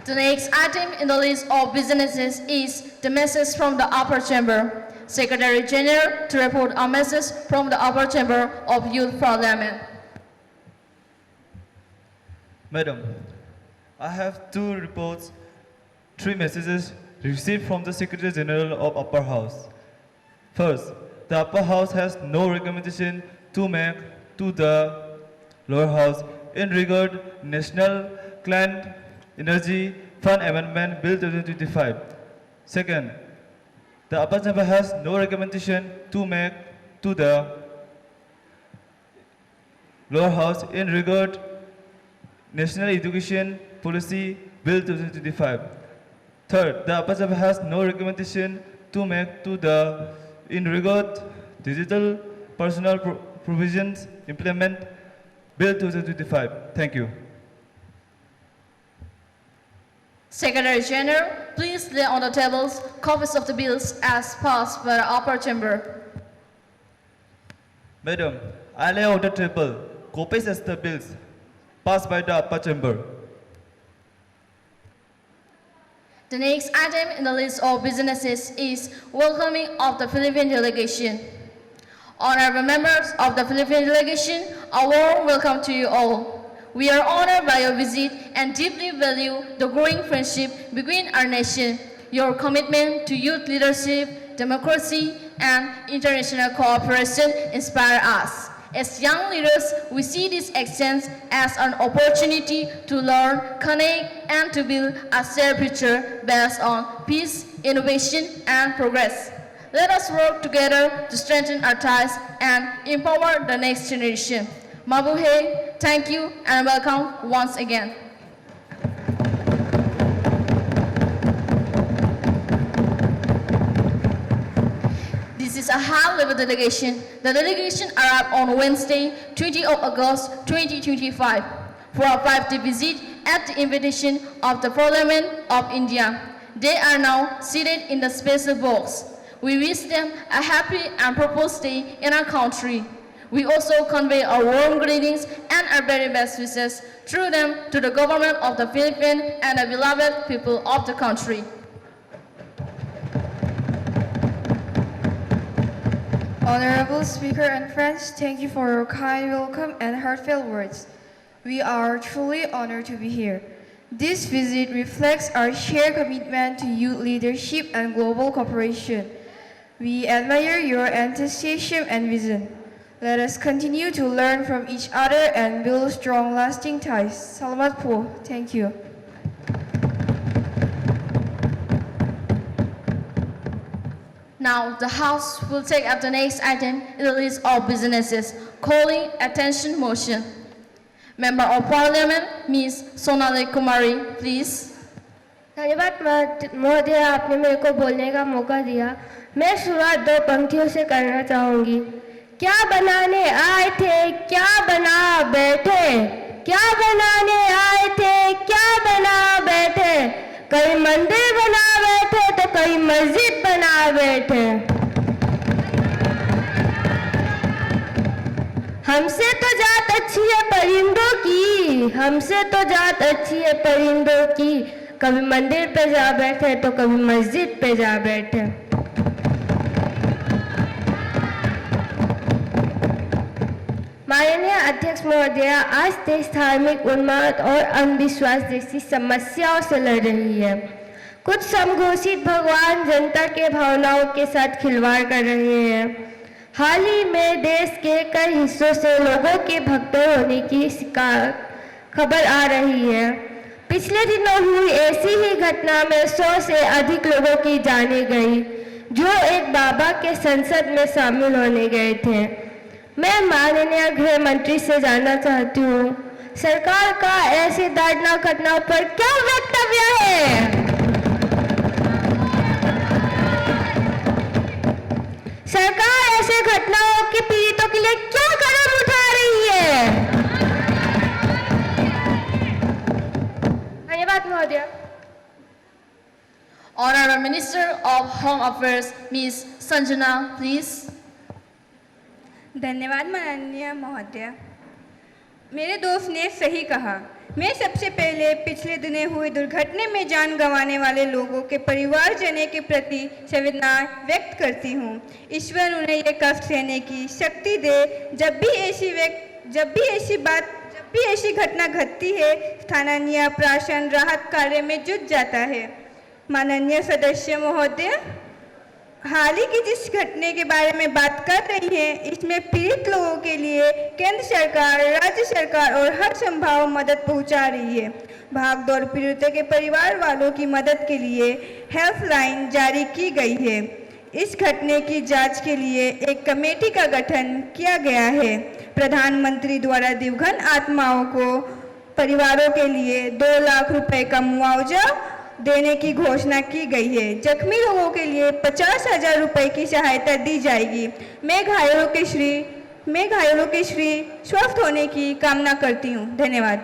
G: The next item in the list of businesses is the message from the upper chamber. Secretary General to report a message from the upper chamber of Youth Parliament.
H: Madam, I have two reports, three messages received from the Secretary General of Upper House. First, the Upper House has no recommendation to make to the Lower House in regard National Clean Energy Fund Amendment Bill 2025. Second, the Upper Chamber has no recommendation to make to the Lower House in regard National Education Policy Bill 2025. Third, the Upper Chamber has no recommendation to make to the in regard Digital Personal Provisions Implement Bill 2025. Thank you.
G: Secretary General, please lay on the tables copies of the bills as passed by the upper chamber.
H: Madam, I lay on the table copies of the bills passed by the upper chamber.
G: The next item in the list of businesses is welcoming of the Philippine delegation. Honorable members of the Philippine delegation, a warm welcome to you all. We are honored by your visit and deeply value the growing friendship between our nation. Your commitment to youth leadership, democracy, and international cooperation inspire us. As young leaders, we see this exchange as an opportunity to learn, connect, and to build a shared future based on peace, innovation, and progress. Let us work together to strengthen our ties and empower the next generation. Mabuhay, thank you, and welcome once again. This is a high-level delegation. The delegation arrived on Wednesday, 20 of August 2025 for a 5-day visit at the invitation of the Parliament of India. They are now seated in the special box. We wish them a happy and prosperous stay in our country. We also convey our warm greetings and our very best wishes through them to the government of the Philippines and the beloved people of the country.
S: Honorable Speaker and friends, thank you for your kind welcome and heartfelt words. We are truly honored to be here. This visit reflects our shared commitment to youth leadership and global cooperation. We admire your enthusiasm and vision. Let us continue to learn from each other and build strong, lasting ties. Salamat po. Thank you.
G: Now, the House will take up the next item in the list of businesses, calling attention motion. Member of Parliament, Ms. Sonali Kumari, please.
T: धन्यवाद महोदय, आपने मेरे को बोलने का मौका दिया। मैं शुरुआत 2 पंक्तियों से करना चाहूँगी। क्या बनाने आए थे, क्या बना बैठे, क्या बनाने आए थे, क्या बना बैठे, कई मंदिर बना बैठे तो कई मस्जिद बना बैठे। हमसे तो जात अच्छी है परिंदों की, हमसे तो जात अच्छी है परिंदों की, कभी मंदिर पे जा बैठे तो कभी मस्जिद पे जा बैठे। माननीय अध्यक्ष महोदय, आज देश धार्मिक उन्माद और अंधविश्वास जैसी समस्याओं से लड़ रही है। कुछ समघोषित भगवान जनता के भावनाओं के साथ खिलवाड़ कर रहे हैं। हाल ही में देश के कई हिस्सों से लोगों के भगदड़ होने की खबर आ रही है। पिछले दिनों हुई ऐसी ही घटना में 100 से अधिक लोगों की जानें गई, जो एक बाबा के संसद में शामिल होने गए थे। मैं माननीय गृह मंत्री से जानना चाहती हूँ, सरकार का ऐसे दर्दनाक घटनाओं पर क्या वक्तव्य है? सरकार ऐसे घटनाओं के पीड़ितों के लिए क्या कदम उठा रही है? धन्यवाद महोदय।
G: Honorable Minister of Home Affairs, Ms. Sanjana, please.
Q: धन्यवाद माननीय महोदय। मेरे दोस्त ने सही कहा। मैं सबसे पहले पिछले दिनों हुई दुर्घटना में जान गंवाने वाले लोगों के परिवारजनों के प्रति संवेदना व्यक्त करती हूँ। ईश्वर उन्हें ये कष्ट सहने की शक्ति दे। जब भी ऐसी घटना घटती है, स्थानीय प्रशासन राहत कार्य में जुट जाता है। माननीय सदस्य महोदय, हाल ही की जिस घटने के बारे में बात कर रही हैं, इसमें पीड़ित लोगों के लिए केंद्र सरकार, राज्य सरकार और हर संभव मदद पहुंचा रही है। भागदौड़ पीड़ितों के परिवार वालों की मदद के लिए हेल्पलाइन जारी की गई है। इस घटने की जांच के लिए एक कमेटी का गठन किया गया है। प्रधानमंत्री द्वारा दिवंगत आत्माओं को परिवारों के लिए 2 लाख रुपए का मुआवजा देने की घोषणा की गई है। जख्मी लोगों के लिए 50,000 रुपए की सहायता दी जाएगी। मैं घायलों के स्वस्थ होने की कामना करती हूँ। धन्यवाद।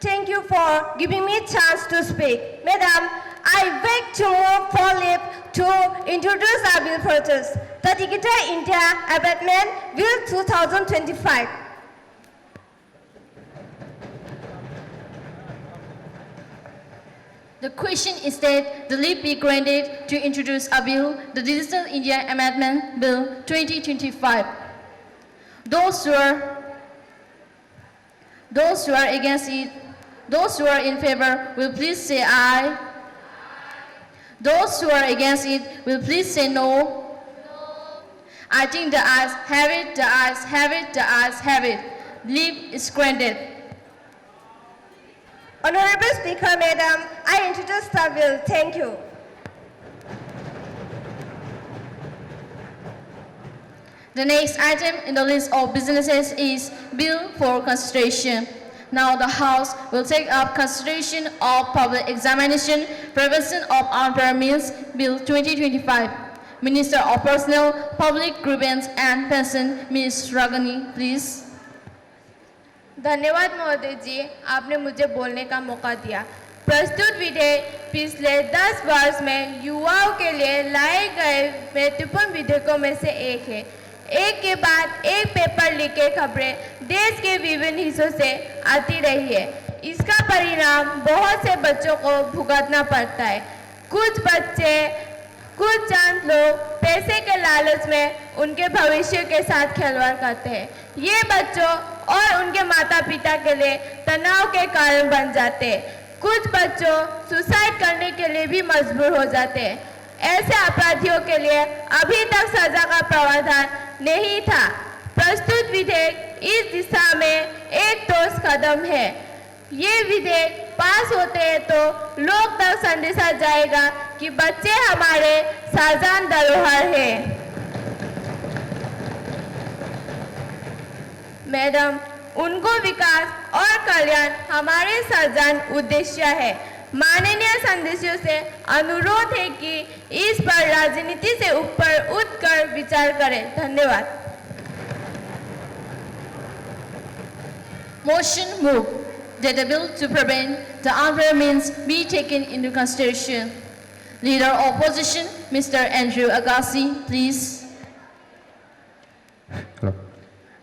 T: Thank you for giving me a chance to speak. Madam, I beg to move forward to introduce our bill protest, the Digital India Amendment Bill 2025.
G: The question is that the leave be granted to introduce a bill, the Digital India Amendment Bill 2025. Those who are against it, those who are in favor will please say aye. Those who are against it will please say no. I think the ayes have it, the ayes have it, the ayes have it. Leave is granted.
T: Honorable Speaker, Madam, I introduce the bill. Thank you.
G: The next item in the list of businesses is Bill for Consideration. Now the House will take up consideration of Public Examination, Prevention of Unfair Means, Bill 2025. Minister of Personnel, Public Grievance and Pension, Ms. Ragani, please.
J: धन्यवाद महोदय जी, आपने मुझे बोलने का मौका दिया। प्रस्तुत विधेयक पिछले 10 वर्ष में युवाओं के लिए लाए गए महत्वपूर्ण विधेयकों में से एक है। एक के बाद एक पेपर लीक के खबरें देश के विभिन्न हिस्सों से आती रही है। इसका परिणाम बहुत से बच्चों को भुगतना पड़ता है। कुछ चंद लोग पैसे के लालच में उनके भविष्य के साथ खिलवाड़ करते हैं। ये बच्चों और उनके माता पिता के लिए तनाव के कारण बन जाते हैं। कुछ बच्चों सुसाइड करने के लिए भी मजबूर हो जाते हैं। ऐसे अपराधियों के लिए अभी तक सजा का प्रावधान नहीं था। प्रस्तुत विधेयक इस दिशा में एक ठोस कदम है। ये विधेयक पास होते हैं तो लोग तक संदेशा जाएगा कि बच्चे हमारे साझा धरोहर हैं। मैडम, उनको विकास और कल्याण हमारे सर्जन उद्देश्य है। माननीय सदस्यों से अनुरोध है कि इस पर राजनीति से ऊपर उठकर विचार करें। धन्यवाद।
G: Motion moved that the bill to prevent the unfair means be taken into consideration. Leader of Opposition, Mr. Andrew Agassi, please.
L: Hello.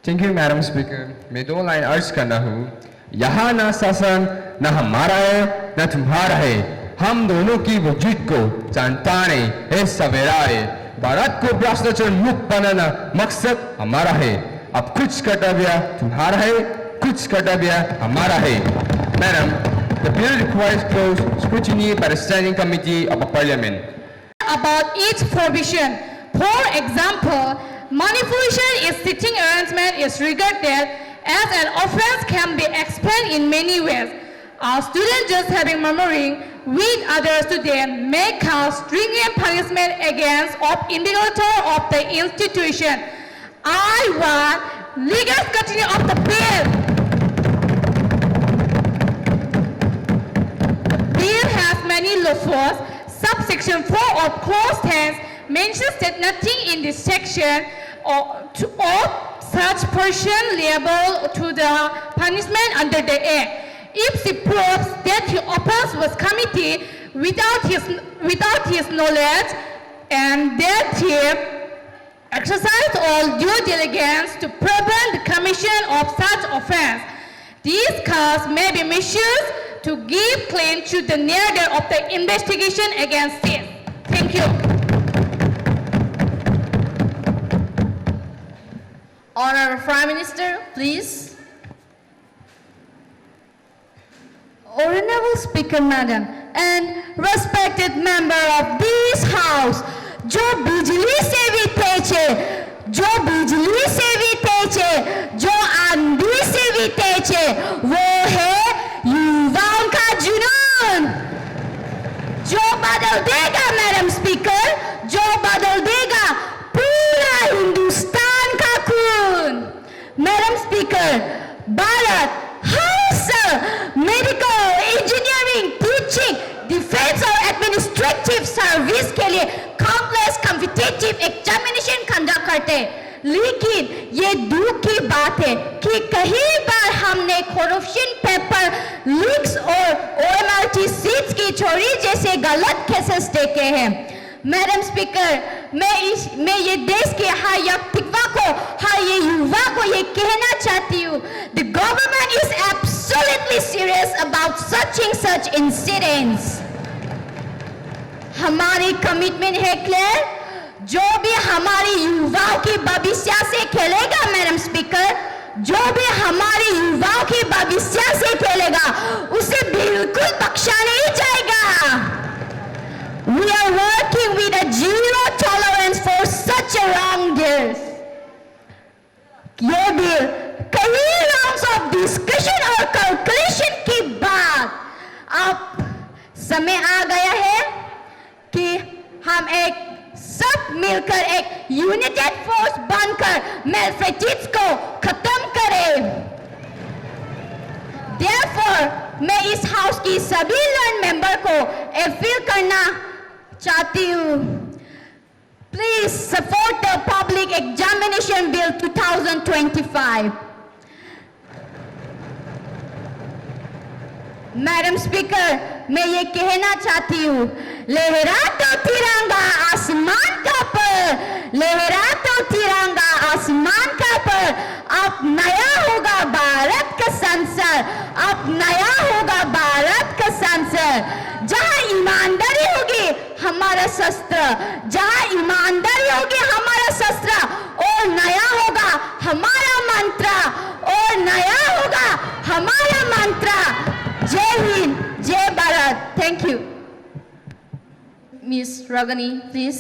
L: Thank you, Madam Speaker. मैं 2 लाइन अर्ज करना हूँ। यहाँ ना शासन न हमारा है न तुम्हारा है, हम दोनों की वजूद को जानता नहीं है सवेरा है। भारत को भ्रष्टाचार मुक्त बनाना मकसद हमारा है। अब कुछ कर्तव्य तुम्हारा है, कुछ कर्तव्य हमारा है। Madam, the bill requires close scrutiny by the Standing Committee of the Parliament.
E: About each provision, for example,
U: manipulation in seating arrangement is regarded as an offense can be explained in many ways. A student just having murmuring with other students may cause stringent punishment against of individual of the institution. I want legal scrutiny of the bill. The bill has many loopholes. Subsection 4 of clause 10 mentions that nothing in this section of such person liable to the punishment under the Act. If he proves that he opposed was committed without his knowledge and that he exercised all due diligence to prevent the commission of such offense, these courts may be measures to give claim to the narrative of the investigation against it. Thank you.
G: Honorable Prime Minister, please.
M: Honorable Speaker, Madam, and respected member of this House, जो बिजली से भी तेज है, जो बिजली से भी तेज है, जो आंधी से भी तेज है, वो है युवाओं का जुनून, जो बदल देगा, मैडम स्पीकर, जो बदल देगा पूरा हिंदुस्तान का खून। Madam speaker, Bharat medical, engineering, teaching, defence और एडमिनिस्ट्रेटिव सर्विस के लिए कॉम्प्लेक्स कॉम्पिटिटिव एग्जामिनेशन कंडक्ट करते हैं, लेकिन ये दुख की बात है कि कई बार हमने करप्शन पेपर लीक्स और OMRT सीट्स की चोरी जैसे गलत केसेस देखे हैं। मैडम स्पीकर, मैं ये देश के हर व्यक्तित्व को, हर ये युवा को ये कहना चाहती हूँ, the government is absolutely serious about such incidents. हमारी कमिटमेंट है क्लियर, जो भी हमारे युवाओं की भविष्य से खेलेगा, मैडम स्पीकर, जो भी हमारे युवाओं की भविष्य से खेलेगा, उसे बिल्कुल बख्शा नहीं जाएगा। We are working with a zero tolerance for such a wrongdoers. ये बिल कई rounds of discussion और calculation के बाद अब समय आ गया है कि हम सब मिलकर एक यूनाइटेड फोर्स बनकर मैलप्रैक्टिस को खत्म करें। Therefore, मैं इस हाउस की सभी लर्न मेंबर को अपील करना चाहती हूँ, please support the public examination bill 2025। Madam speaker, मैं ये कहना चाहती हूँ, लहरा तो तिरंगा आसमान का पर, लहरा तो तिरंगा आसमान का पर, अब नया होगा भारत का संसद, अब नया होगा भारत का संसद, जहाँ ईमानदारी होगी हमारा शस्त्र, जहाँ ईमानदारी होगी हमारा शस्त्र, और नया होगा हमारा मंत्र, और नया होगा हमारा मंत्र। जय हिंद, जय Bharat. Thank you.
G: Miss Ragni, please.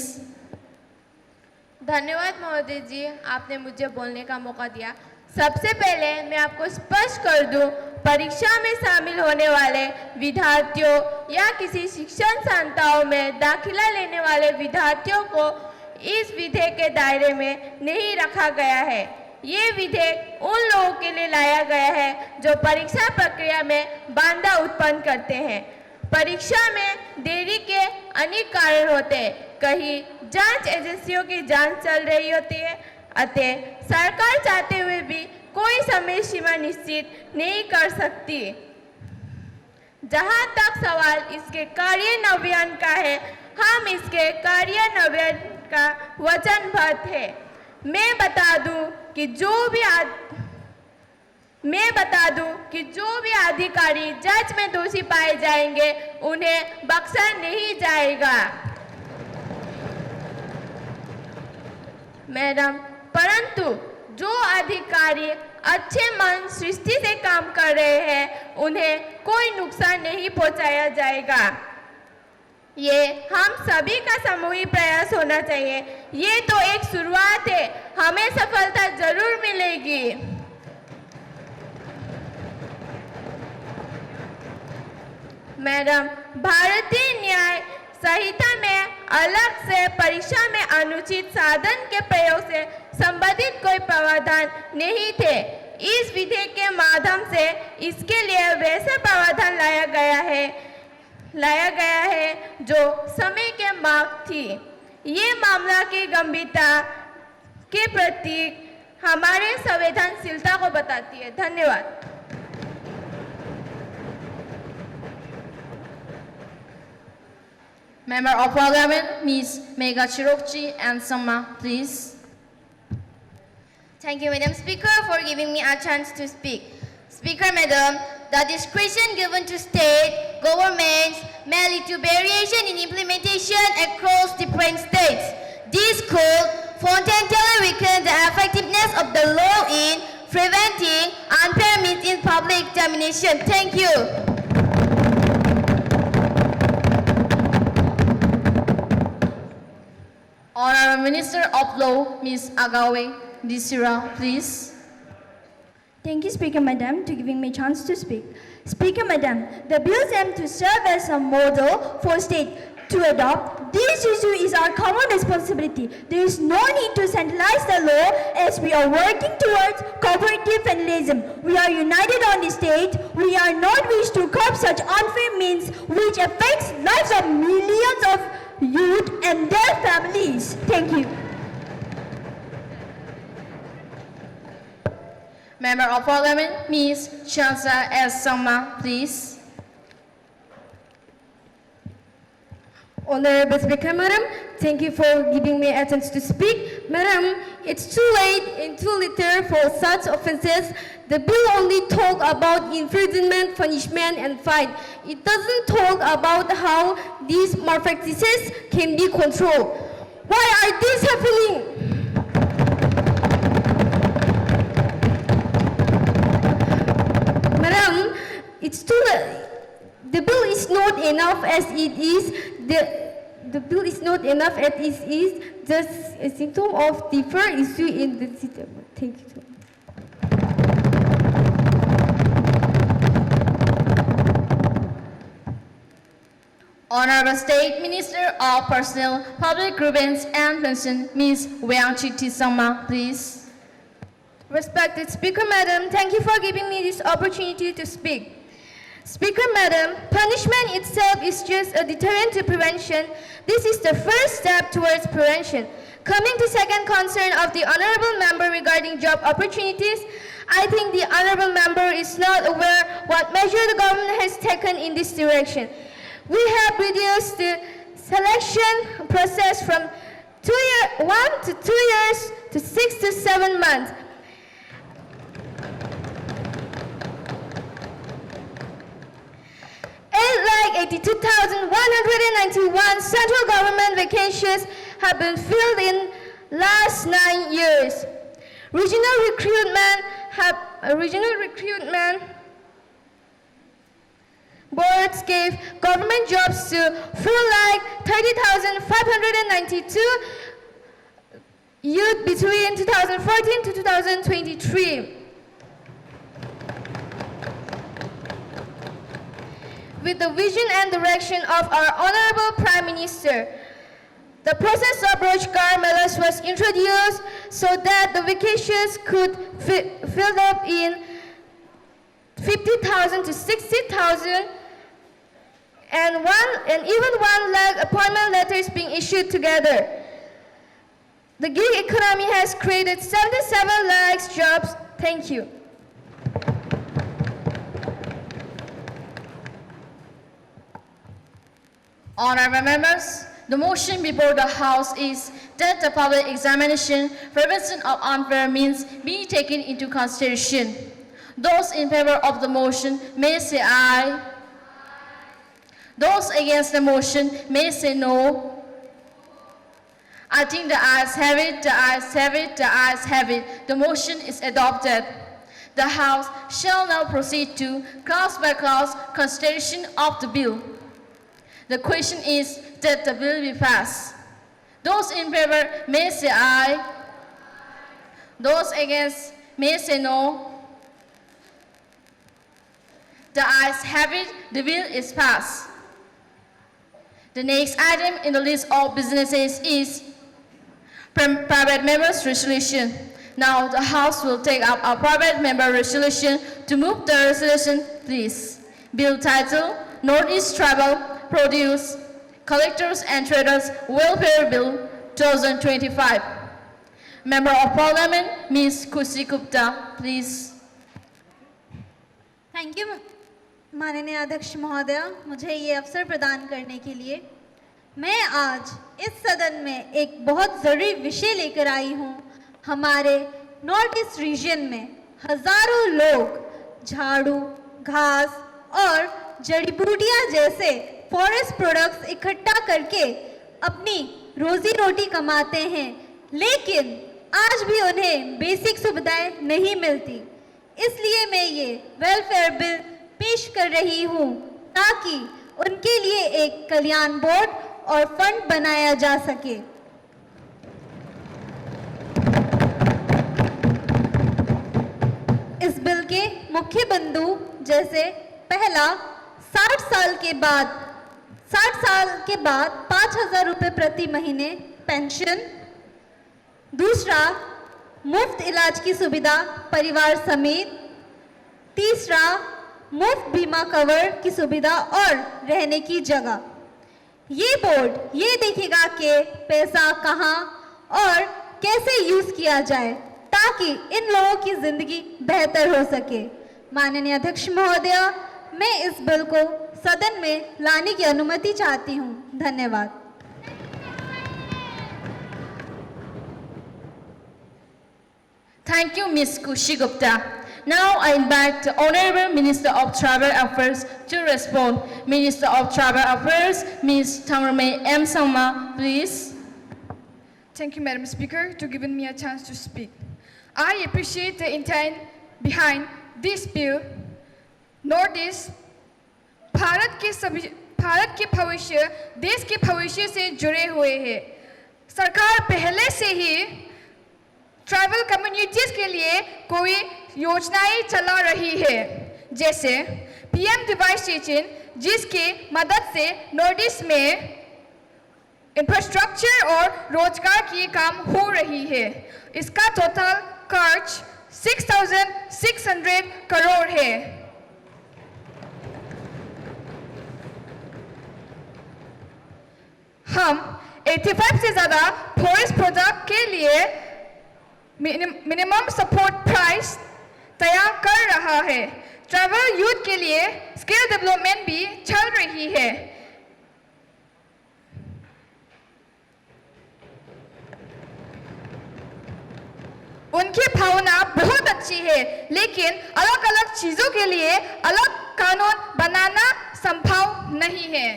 N: धन्यवाद महोदय जी, आपने मुझे बोलने का मौका दिया। सबसे पहले मैं आपको स्पष्ट कर दूं, परीक्षा में शामिल होने वाले विद्यार्थियों या किसी शिक्षण संस्थाओं में दाखिला लेने वाले विद्यार्थियों को इस विधेयक के दायरे में नहीं रखा गया है। ये विधेयक उन लोगों के लिए लाया गया है जो परीक्षा प्रक्रिया में बाधा उत्पन्न करते हैं। परीक्षा में देरी के अनेक कारण होते हैं, कहीं जांच एजेंसियों की जांच चल रही होती है, अतः सरकार चाहते हुए भी कोई समय सीमा निश्चित नहीं कर सकती। जहां तक सवाल इसके कार्यान्वयन का है, हम इसके कार्यान्वयन का वचनबद्ध है। मैं बता दूं कि जो भी अधिकारी जज में दोषी पाए जाएंगे, उन्हें बख्शा नहीं जाएगा। मैडम, परंतु जो अधिकारी अच्छे मन सृष्टि से काम कर रहे हैं, उन्हें कोई नुकसान नहीं पहुंचाया जाएगा। ये हम सभी का सामूहिक प्रयास होना चाहिए। ये तो एक शुरुआत है, हमें सफलता जरूर मिलेगी। मैडम, भारतीय न्याय संहिता में अलग से परीक्षा में अनुचित साधन के प्रयोग से संबंधित कोई प्रावधान नहीं थे। इस विधेयक के माध्यम से इसके लिए वैसे प्रावधान लाया गया है जो समय के मांग थी। ये मामला की गंभीरता के प्रति हमारे संवेदनशीलता को बताती है। धन्यवाद।
G: Member of Parliament, Ms. Megha Chirokchi and Sama, please.
O: Thank you, Madam Speaker, for giving me a chance to speak. Speaker, Madam, the discretion given to state governments may lead to variation in implementation across different states. This could fundamentally weaken the effectiveness of the law in preventing unfair means in public examination. Thank you.
G: Honorable Minister of Law, Ms. Agawe Desira, please.
J: Thank you, Speaker Madam, to giving me a chance to speak. Speaker Madam, the bills aim to serve as a model for state to adopt. This issue is our common responsibility. There is no need to centralize the law as we are working towards cooperative federalism. We are united on the state. We are not wish to curb such unfair means which affects lives of millions of youth and their families. Thank you.
G: Member of Parliament, Ms. Chansa S. Sama, please.
T: Honorable Speaker, Madam, thank you for giving me a chance to speak. Madam, it's too late and too little for such offences. The bill only talk about imprisonment, punishment, and fine. It doesn't talk about how these malpractices can be controlled. Why are these happening? Madam, it's too late. The bill is not enough as it is. The bill is not enough as it is just a symptom of deeper issue in the system. Thank you.
G: Honorable State Minister of Personnel, Public Grievance and Pension, Ms. Wangchiti Sama, please.
N: Respected Speaker Madam, thank you for giving me this opportunity to speak. Speaker Madam, punishment itself is just a deterrent to prevention. This is the first step towards prevention. Coming to second concern of the Honorable Member regarding job opportunities, I think the Honorable Member is not aware what measure the government has taken in this direction. We have reduced the selection process from 1 to 2 years to 6 to 7 months. Like 82,191 central government vacancies have been filled in last 9 years. Regional recruitment boards gave government jobs to like 30,592 youth between 2014 to 2023. With the vision and direction of our Honorable Prime Minister, the process of Rochgar Melas was introduced so that the vacancies could fill up in 50,000 to 60,000 and even 1 lakh appointment letters being issued together. The gig economy has created 77 lakhs jobs. Thank you.
G: Honorable members, the motion before the House is that the public examination prevention of unfair means be taken into consideration. Those in favor of the motion may say aye. Those against the motion may say no. I think the ayes have it, the ayes have it, the ayes have it. The motion is adopted. The House shall now proceed to clause by clause consideration of the bill. The question is that the bill be passed. Those in favor may say aye. Those against may say no. The ayes have it, the bill is passed. The next item in the list of businesses is private members' resolution. Now the House will take up a private member resolution. To move the resolution, please. Bill title, Northeast Tribal Produce Collectors and Traders Welfare Bill 2025. Member of Parliament, Ms. Kushi Gupta, please.
A: Thank you माननीय अध्यक्ष महोदय, मुझे ये अवसर प्रदान करने के लिए। मैं आज इस सदन में एक बहुत ज़रूरी विषय लेकर आई हूँ। हमारे नॉर्थ ईस्ट रीजन में हज़ारों लोग झाड़ू, घास और जड़ी बूटियाँ जैसे फॉरेस्ट प्रोडक्ट्स इकट्ठा करके अपनी रोजी रोटी कमाते हैं, लेकिन आज भी उन्हें बेसिक सुविधाएं नहीं मिलती। इसलिए मैं ये वेलफेयर बिल पेश कर रही हूँ ताकि उनके लिए एक कल्याण बोर्ड और फंड बनाया जा सके। इस बिल के मुख्य बिंदु जैसे पहला 60 साल के बाद 5,000 रुपये प्रति महीने पेंशन। दूसरा, मुफ्त इलाज की सुविधा परिवार समेत। तीसरा, मुफ्त बीमा कवर की सुविधा और रहने की जगह। ये बोर्ड ये देखेगा कि पैसा कहाँ और कैसे यूज किया जाए ताकि इन लोगों की जिंदगी बेहतर हो सके। माननीय अध्यक्ष महोदय, मैं इस बिल को सदन में लाने की अनुमति चाहती हूँ। धन्यवाद।
G: Thank you, Ms. Kushi Gupta. Now I invite the Honorable Minister of Tribal Affairs to respond. Minister of Tribal Affairs, Ms. Thamramay M. Sangma, please.
S: Thank you, Madam Speaker, for giving me a chance to speak. I appreciate the intent behind this bill. Northeast Bharat के भविष्य, देश के भविष्य से जुड़े हुए हैं। सरकार पहले से ही ट्राइबल कम्युनिटीज के लिए कोई योजनाएं चला रही है, जैसे पीएम डिवाइस स्टेशन, जिसके मदद से नॉर्थ ईस्ट में इंफ्रास्ट्रक्चर और रोजगार की काम हो रही है। इसका टोटल खर्च 6,600 करोड़ है। हम 85 से ज़्यादा फॉरेस्ट प्रोडक्ट के लिए मिनिमम सपोर्ट प्राइस तैयार कर रहा है। ट्राइबल यूथ के लिए स्किल डेवलपमेंट भी चल रही है। उनकी भावना बहुत अच्छी है, लेकिन अलग अलग चीजों के लिए अलग कानून बनाना संभव नहीं है।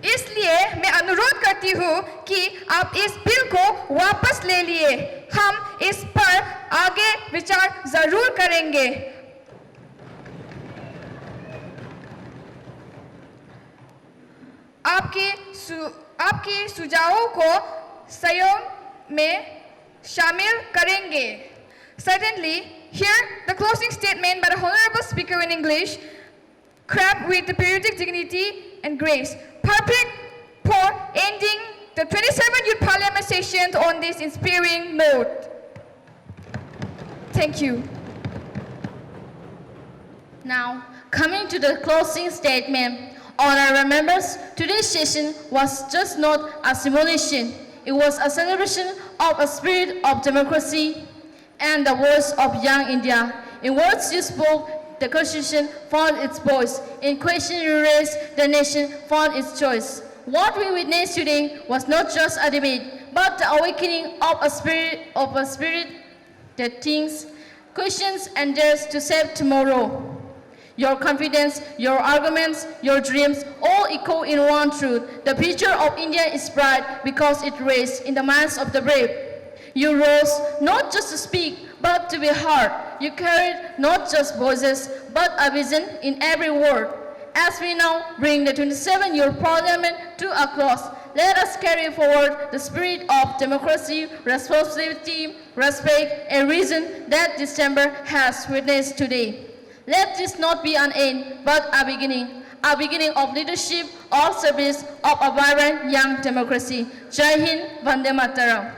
S: इसलिए मैं अनुरोध करती हूँ कि आप इस बिल को वापस ले लिए। हम इस पर आगे विचार जरूर करेंगे। आपके सुझावों को सहयोग में शामिल करेंगे। Certainly, here the closing statement by the Honorable Speaker in English, crowned with the periodic dignity and grace, perfect for ending the 27th Youth Parliament session on this inspiring note. Thank you.
G: Now, coming to the closing statement, honorable members, today's session was just not a simulation. It was a celebration of a spirit of democracy and the voice of young India. In words you spoke, the Constitution found its voice. In question you raised, the nation found its choice. What we witnessed today was not just a debate, but the awakening of a spirit that thinks, questions, and dares to save tomorrow. Your confidence, your arguments, your dreams all echo in one truth. The future of India is bright because it rests in the minds of the brave. You rose not just to speak, but to be heard. You carried not just voices, but a vision in every word. as we now bring the 27-year parliament to a close, let us carry forward the spirit of democracy, responsibility, respect, and reason that this chamber has witnessed today. Let this not be an end, but a beginning of leadership, of service, of a vibrant young democracy. Jai Hind, Vande Mataram.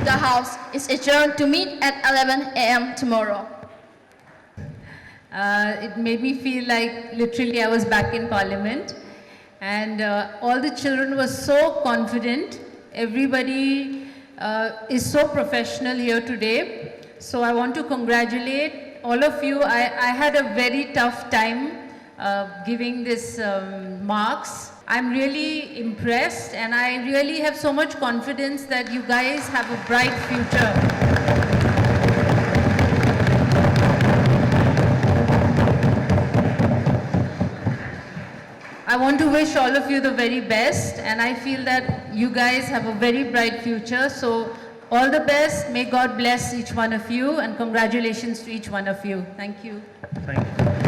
G: The House is adjourned to meet at 11 a.m. tomorrow.
E: It made me feel like literally I was back in Parliament, and all the children were so confident. Everybody is so professional here today. So I want to congratulate all of you. I had a very tough time giving this marks. I'm really impressed, and I really have so much confidence that you guys have a bright future. I want to wish all of you the very best, and I feel that you guys have a very bright future. So all the best. May God bless each one of you, and congratulations to each one of you. Thank you.
C: Thank you.